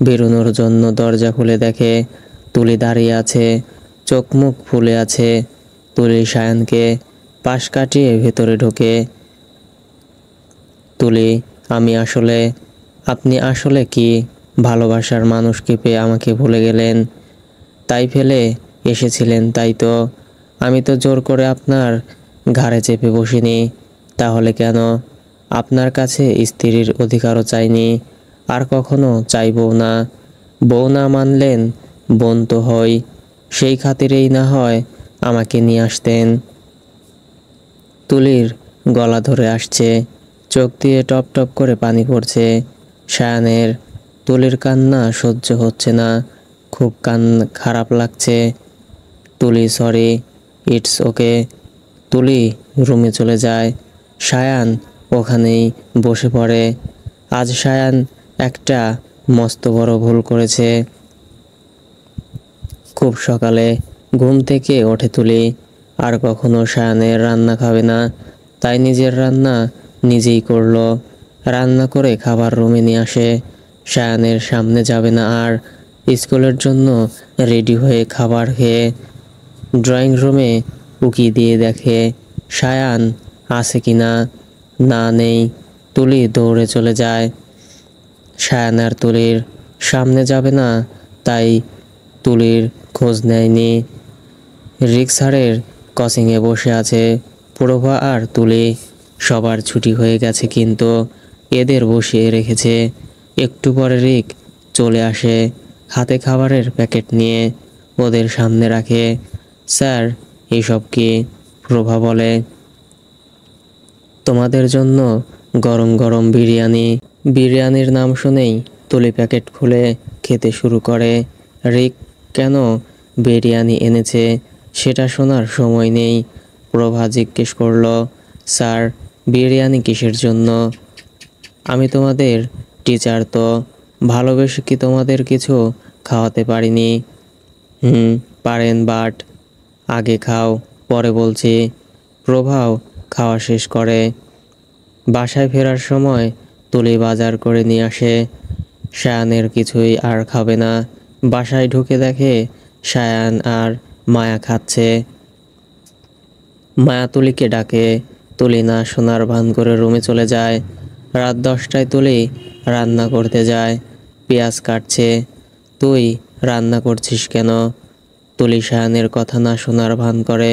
বেরোনোর জন্য দরজা খুলে দেখে তুলি দাঁড়িয়ে আছে, চোখ মুখ ফুলে আছে। তুলি সায়ানকে পাশ কাটিয়ে ভেতরে ঢোকে। তুলি, আপনি আসলে কি ভালোবাসার মানুষকে পেয়ে আমাকে ভুলে গেলেন? তাই ফেলে এসেছিলেন, তাই তো? আমি তো জোর করে আপনার ঘাড়ে চেপে বসিনি। তাহলে কেন? আপনার কাছে স্ত্রীর অধিকারও চাইনি, আর কখনো চাইবও না। বউ না মানলেন বোন তো হই, সেই খাতিরেই না হয় আমাকে নিয়ে আসতেন। তুলির গলা ধরে আসছে, চোখ দিয়ে টপ টপ করে পানি পড়ছে। সায়ানের তুলির কান্না সহ্য হচ্ছে না, খুব খারাপ লাগছে। তুলি, সরি, ইটস ওকে। তুলি রুমে চলে যায়। সায়ান ওখানেই বসে পড়ে। আজ সায়ান একটা মস্ত বড় ভুল করেছে। খুব সকালে ঘুম থেকে ওঠে তুলি। আর কখনো সায়ানের রান্না খাবে না, তাই নিজের রান্না নিজেই করলো। রান্না করে খাবার রুমে নিয়ে আসে। সায়ানের সামনে যাবে না আর। স্কুলের জন্য রেডি হয়ে খাবার খেয়ে ড্রয়িং রুমে উকি দিয়ে দেখে সায়ান আছে কি না। না, নেই। তুলি দৌড়ে চলে যায়। সায়ান আর তুলির সামনে যাবে না, তাই তুলির খোঁজ নেয়নি। রিক স্যারের কোচিংয়ে বসে আছে প্রভা আর তুলি। সবার ছুটি হয়ে গেছে, কিন্তু এদের বসিয়ে রেখেছে। একটু পরে রিক চলে আসে, হাতে খাবারের প্যাকেট নিয়ে ওদের সামনে রাখে। স্যার, এইসব কি? প্রভা বলে। তোমাদের জন্য গরম গরম বিরিয়ানি। বিরিয়ানির নাম শুনেই তুলি প্যাকেট খুলে খেতে শুরু করে। রিক কেন বিরিয়ানি এনেছে সেটা শোনার সময় নেই। প্রভা জিজ্ঞেস করলো, স্যার, বিরিয়ানি কিসের জন্য? আমি তোমাদের টিচার, তো ভালোবেসে কি তোমাদের কিছু খাওয়াতে পারিনি? পারেন, বাট আগে খাও, পরে বলছি। প্রভাও খাওয়া শেষ করে। বাসায় ফেরার সময় তুলি বাজার করে নিয়ে আসে। সায়ানের কিছুই আর খাবে না। বাসায় ঢুকে দেখে সায়ান আর মায়া খাচ্ছে। মায়া তুলিকে ডাকে। তুলি না শোনার ভান করে রুমে চলে যায়। রাত 10টায় তুলি রান্না করতে যায়। পেঁয়াজ কাটছে। তুই রান্না করছিস কেন? তুলি সায়ানের কথা না শোনার ভান করে।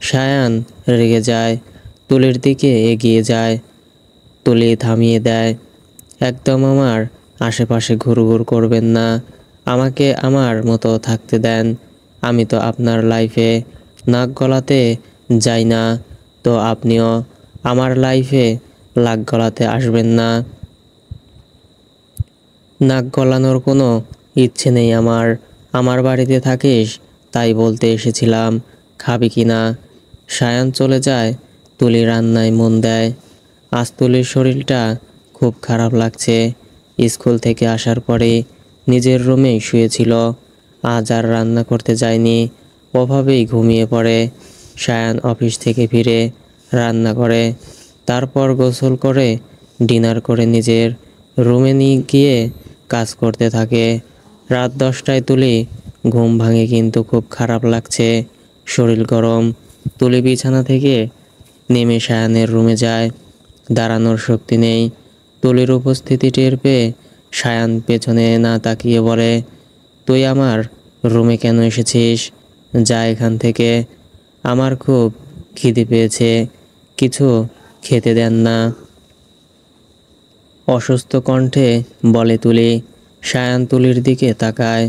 সায়ান রেগে যায়, তুলির দিকে এগিয়ে যায়। তুলি থামিয়ে দেয়। একদম আমার আশেপাশে ঘুরঘুর করবেন না। আমাকে আমার মতো থাকতে দেন। আমি তো আপনার লাইফে নাক গলাতে যাই না, তো আপনিও আমার লাইফে নাক গলাতে আসবেন না। নাক গলানোর কোনো ইচ্ছে নেই আমার। আমার বাড়িতে থাকিস, তাই বলতে এসেছিলাম। খাবি কি না? সায়ান চলে যায়। তুলি রান্নায় মন দেয়। আজ তুলির শরীরটা খুব খারাপ লাগছে। স্কুল থেকে আসার পরে নিজের রুমেই শুয়েছিল। আজ আর রান্না করতে যায়নি, ওভাবেই ঘুমিয়ে পড়ে। সায়ান অফিস থেকে ফিরে রান্না করে, তারপর গোসল করে ডিনার করে নিজের রুমে নিয়ে গিয়ে কাজ করতে থাকে। রাত 10টায় তুলি ঘুম ভাঙে, কিন্তু খুব খারাপ লাগছে, শরীর গরম। তুলি বিছানা থেকে নেমে সায়ানের রুমে যায়। দাঁড়ানোর শক্তি নেই। তুলির উপস্থিতি টের পেয়ে সায়ান পেছনে না তাকিয়ে বলে, তুই আমার রুমে কেন এসেছিস? যা এখান থেকে। আমার খুব খিদে পেয়েছে, কিছু খেতে দেন না? অসুস্থ কণ্ঠে বলে তুলি। সায়ান তুলির দিকে তাকায়।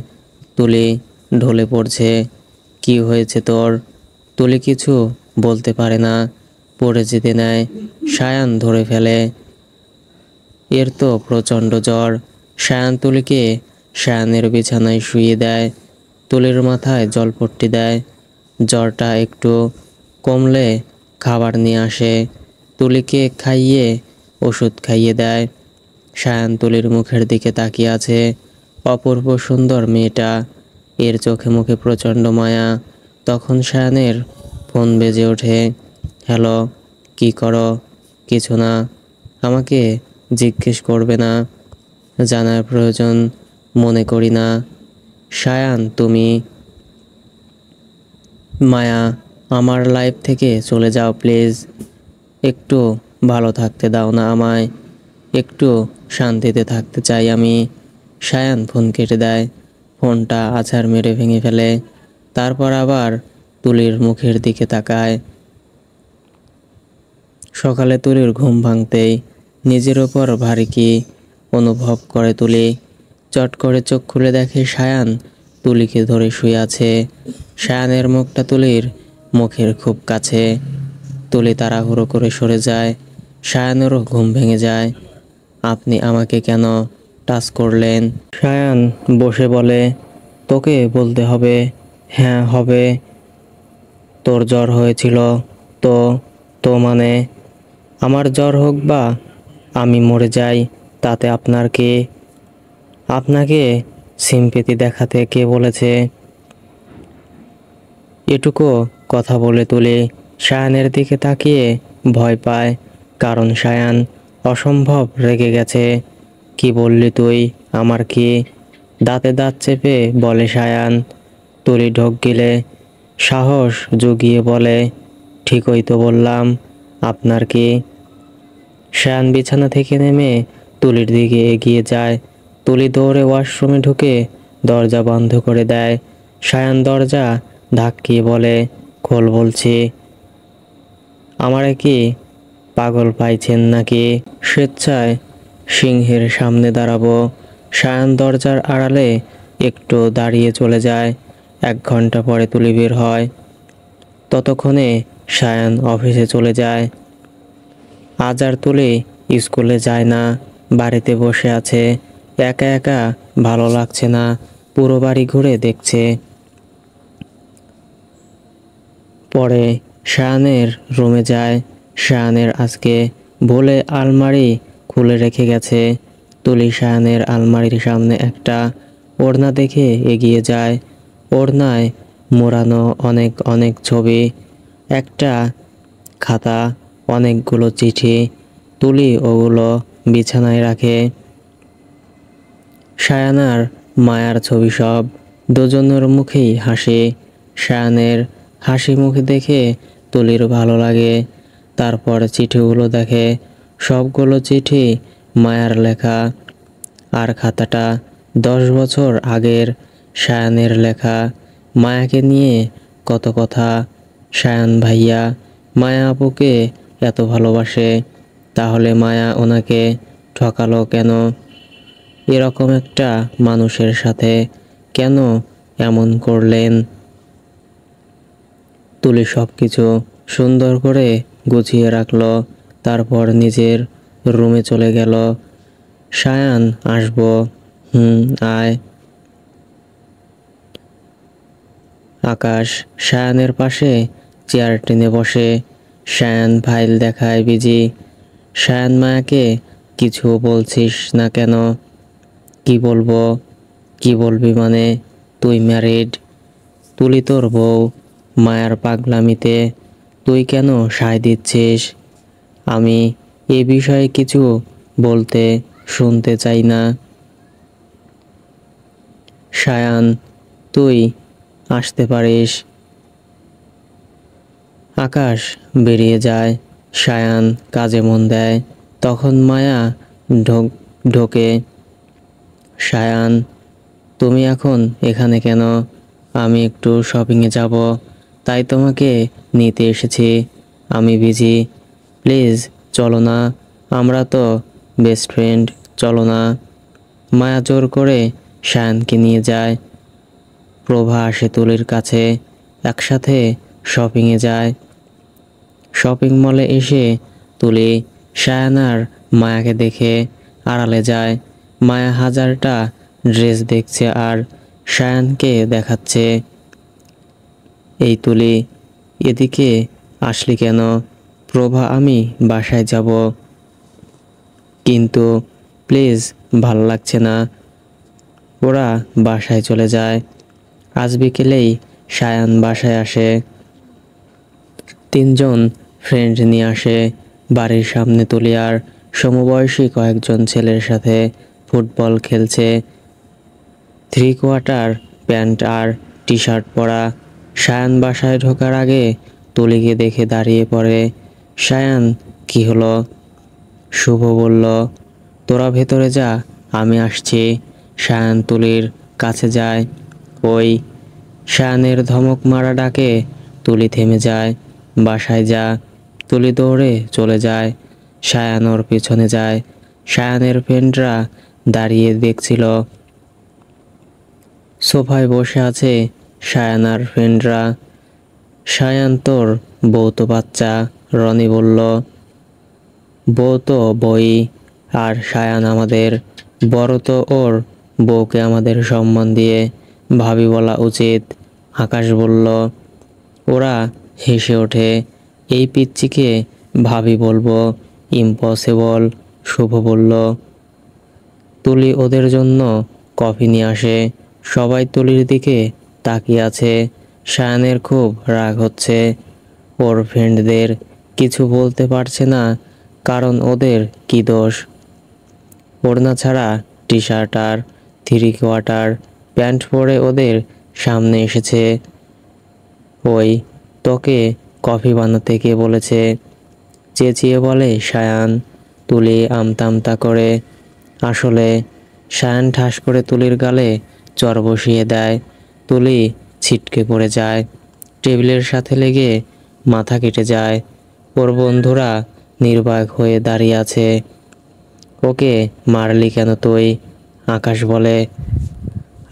তুলি ঢলে পড়ছে। কি হয়েছে তোর? তুলি কিছু বলতে পারে না, পড়ে যেতে নেয়। সায়ান ধরে ফেলে। এর তো প্রচণ্ড জ্বর। সায়ান তুলিকে সায়ানের বিছানায় শুইয়ে দেয়। তুলির মাথায় জলপট্টি দেয়। জ্বরটা একটু কমলে খাবার নিয়ে আসে, তুলিকে খাইয়ে ওষুধ খাইয়ে দেয়। সায়ান তুলির মুখের দিকে তাকিয়ে আছে। অপূর্ব সুন্দর মেয়েটা, এর চোখে মুখে প্রচণ্ড মায়া। তখন সায়ানের ফোন বেজে ওঠে। হ্যালো, কি করো? কিছু না। আমাকে জিজ্ঞেস করবে না, জানার প্রয়োজন মনে করি না। সায়ান, তুমি? মায়া, আমার লাইফ থেকে চলে যাও প্লিজ। একটু ভালো থাকতে দাও না আমায়, একটু শান্তিতে থাকতে চাই আমি। সায়ান ফোন কেটে দেয়, ফোনটা আছাড় মেরে ভেঙে ফেলে। তারপর আবার তুলির মুখের দিকে তাকায়। সকালে তুলির ঘুম ভাঙতেই নিজের ওপর ভারী কি অনুভব করে তুলি। চট করে চোখ খুলে দেখে সায়ান তুলিকে ধরে শুয়ে আছে। সায়ানের মুখটা তুলির মুখের খুব কাছে। তুলি তাড়াহুড়ো করে সরে যায়। সায়ানেরও ঘুম ভেঙে যায়। আপনি আমাকে কেন টাচ করলেন? সায়ান বসে বলে, তোকে বলতে হবে? হ্যাঁ হবে। তোর জ্বর হয়েছিল তো? তো মানে? আমার জ্বর হোক বা আমি মরে যাই, তাতে আপনার কি? আপনাকে সিম্পেথি দেখাতে কে বলেছে? এটুকু কথা বলে তুলি সায়ানের দিকে তাকিয়ে ভয় পায়, কারণ সায়ান অসম্ভব রেগে গেছে। কি বললি তুই? আমার কি? দাঁতে দাঁত চেপে বলে সায়ান। তুলি ঢোক গিলে সাহস জুগিয়ে বলে, ঠিকই তো বললাম, আপনার কি? সায়ান বিছানা থেকে নেমে তুলির দিকে এগিয়ে যায়। তুলি দৌড়ে ওয়াশরুমে ঢুকে দরজা বন্ধ করে দেয়। সায়ান দরজা ধাক্কিয়ে বলে, খোল বলছি। আমারে কি পাগল পাইছেন নাকি? স্বেচ্ছায় সিংহের সামনে দাঁড়াবো। সায়ান দরজার আড়ালে একটু দাঁড়িয়ে চলে যায়। 1 ঘন্টা পরে তুলি বের হয়। ততক্ষণে সায়ান অফিসে চলে যায়। আজ আর তুলি স্কুলে যায় না, বাড়িতে বসে আছে। একা একা ভালো লাগছে না, পুরো বাড়ি ঘুরে দেখছে। পরে সায়ানের রুমে যায়। সায়ানের আজকে ভুলে আলমারি খুলে রেখে গেছে। তুলি সায়ানের আলমারির সামনে একটা ওড়না দেখে এগিয়ে যায়। ওড়নায় মোড়ানো অনেক অনেক ছবি, একটা খাতা, অনেকগুলো চিঠি। তুলি ওগুলো বিছানায় রাখে। সায়ান আর মায়ার ছবি সব। দুজনের মুখেই হাসি। সায়ানের হাসি মুখ দেখে তুলির ভালো লাগে। তারপর চিঠিগুলো দেখে, সবগুলো চিঠি মায়ার লেখা। আর খাতাটা 10 বছর আগের সায়ানের লেখা। মায়াকে নিয়ে কত কথা। সায়ান ভাইয়া মায়া আপুকে এত ভালোবাসে, তাহলে মায়া ওনাকে ঠকালো কেন? এরকম একটা মানুষের সাথে কেন এমন করলেন? তুলি সব কিছু সুন্দর করে গুছিয়ে রাখলো। তারপর নিজের রুমে চলে গেল। সায়ান, আসবো? আয়। আকাশ সায়ানের পাশে চেয়ার টেনে বসে। সায়ান ফাইল দেখায় বিজি। সায়ান, মায়াকে কিছু বলছিস না কেন? কি বলবো? কি বলবি মানে? তুই ম্যারিড, তুলি তোর বউ। মায়ার পাগলামিতে তুই কেন সায় দিচ্ছিস? আমি এ বিষয়ে কিছু বলতে শুনতে চাই না। সায়ান, তুই আসতে পারিস। আকাশ বেরিয়ে যায়। সায়ান কাজে মন দেয়। তখন মায়া ঢোকে। সায়ান, তুমি এখন এখানে কেন? আমি একটু শপিংয়ে যাব, তাই তোমাকে নিতে এসেছি। আমি বিজি, প্লিজ চলো না, আমরা তো বেস্ট ফ্রেন্ড, চলো না। মায়া জোর করে সায়ানকে নিয়ে যায়। প্রভা আসে তুলির কাছে। একসাথে শপিংয়ে যায়। শপিং মলে এসে তুলি সায়ান আর মায়াকে দেখে আড়ালে যায়। মায়া হাজারটা ড্রেস দেখছে আর সায়ানকে দেখাচ্ছে। এই তুলি, এদিকে আসলি কেন? প্রভা, আমি বাসায় যাব। কিন্তু প্লিজ, ভালো লাগছে না। ওরা বাসায় চলে যায়। আজ বিকেলেই সায়ান বাসায় আসে। তিনজন ফ্রেন্ড নিয়ে আসে। বাড়ির সামনে তুলি আর সমবয়সী কয়েকজন ছেলের সাথে ফুটবল খেলছে। 3/4 প্যান্ট আর টি শার্ট পরা। সায়ান বাসায় ঢোকার আগে তুলিকে দেখে দাঁড়িয়ে পড়ে। সায়ান, কি হলো? শুভ বলল, তোরা ভেতরে যা, আমি আসছি। সায়ান তুলির কাছে যায়। ওই! সায়ানের ধমক মারা ডাকে তুলি থেমে যায়। বাসায় যা। তুলি দৌড়ে চলে যায়। সায়ান ওর পিছনে যায়। সায়ানের ফ্রেন্ডরা দাঁড়িয়ে দেখছিল। সোফায় বসে আছে সায়ান আর ফ্রেন্ডরা। সায়ান, তোর বউ তো বাচ্চা, রনি বলল। বউ তো বই, আর সায়ান আমাদের বড়, তো ওর বউকে আমাদের সম্মান দিয়ে ভাবি বলা উচিত, আকাশ বলল। ওরা হেসে ওঠে। এই পিচ্চিকে ভাবি বলবো? ইম্পসিবল, শুভ বলল। তুলি ওদের জন্য কফি নিয়ে আসে। সবাই তুলির দিকে তাকিয়ে আছে। সায়ানের খুব রাগ হচ্ছে। ওর ফ্রেন্ডদের কিছু বলতে পারছে না, কারণ ওদের কি দোষ? ওড়না ছাড়া টি শার্ট আর 3/4 প্যান্ট পরে ওদের সামনে এসেছে। ওই, তোকে কফি বানাতে কে বলেছে? চেঁচিয়ে বলে সায়ান। তুলি আমতা আমতা করে। আসলে? সায়ান ঠাস করে তুলির গালে চড় বসিয়ে দেয়। তুলি ছিটকে পড়ে যায়। টেবিলের সাথে লেগে মাথা কেটে যায়। ওর বন্ধুরা নির্বাক হয়ে দাঁড়িয়ে আছে। ওকে মারলি কেন তুই? আকাশ বলে।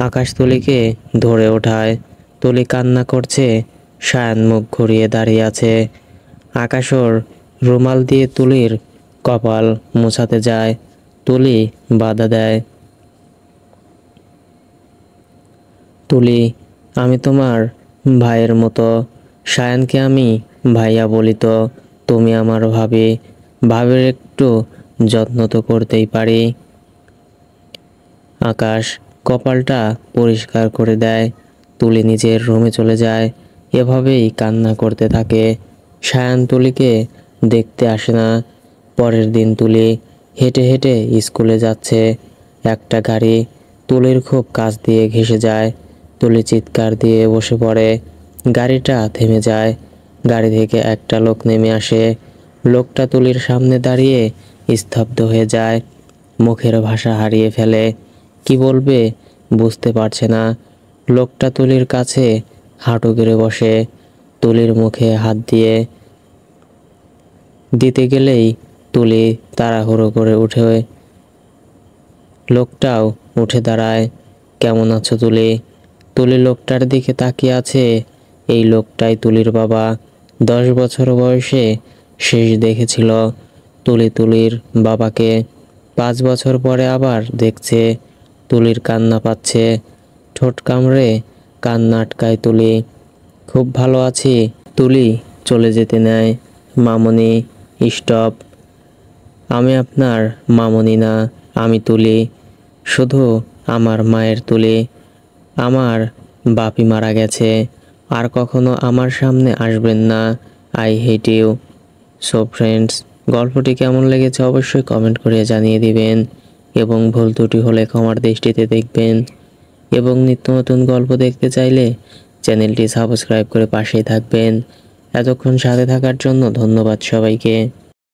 আকাশ তুলিকে ধরে ওঠায়। তুলি কান্না করছে। সায়ান মুখ ঘুরিয়ে দাঁড়িয়ে আছে। আকাশ ওর রুমাল দিয়ে তুলির কপাল মোছাতে যায়। তুলি বাধা দেয়। তুলি, আমি তোমার ভাইয়ের মতো। সায়ানকে আমি ভাইয়া বলি তো? তুমি আমার ভাবি। ভাবির একটু যত্ন তো করতেই পারি। আকাশ কপালটা পরিষ্কার করে দেয়। তুলি নিজের রুমে চলে যায়। এভাবেই কান্না করতে থাকে। সায়ান তুলিকে দেখতে আসে না। পরের দিন তুলি হেঁটে হেঁটে স্কুলে যাচ্ছে। একটা গাড়ি তুলির খুব কাছ দিয়ে ঘেঁষে যায়। তুলি চিৎকার দিয়ে বসে পড়ে। গাড়িটা থেমে যায়। গাড়ি থেকে একটা লোক নেমে আসে। লোকটা তুলির সামনে দাঁড়িয়ে স্তব্ধ হয়ে যায়। মুখের ভাষা হারিয়ে ফেলে। কি বলবে বুঝতে পারছে না। লোকটা তুলির কাছে হাঁটু গেড়ে বসে। তুলির মুখে হাত দিতে গেলেই তুলি তাড়াহুড়ো করে উঠে। লোকটাও উঠে দাঁড়ায়। কেমন আছো তুলি? তুলি লোকটার দিকে তাকিয়ে আছে। এই লোকটাই তুলির বাবা। 10 বছর বয়সে শেষ দেখেছিল তুলি তুলির বাবাকে। 5 বছর পরে আবার দেখছে। তুলির কান্না পাচ্ছে। ঠোঁট কামড়ে কান্না আটকায় তুলি। খুব ভালো আছি। তুলি চলে যেতে নেয়। মামনি, স্টপ। আমি আপনার মামনি না, আমি তুলি। শুধু আমার মায়ের তুলি। আমার বাপি মারা গেছে। আর কখনো আমার সামনে আসবেন না। I hate you. So friends, গল্পটি কেমন লেগেছে অবশ্যই কমেন্ট করে জানিয়ে দিবেন, এবং ভুল ত্রুটি হলে ক্ষমার দৃষ্টিতে দেখবেন। এবং নিত্য নতুন গল্প দেখতে চাইলে চ্যানেলটি সাবস্ক্রাইব করে পাশেই থাকবেন। এতক্ষণ সাথে থাকার জন্য ধন্যবাদ সবাইকে।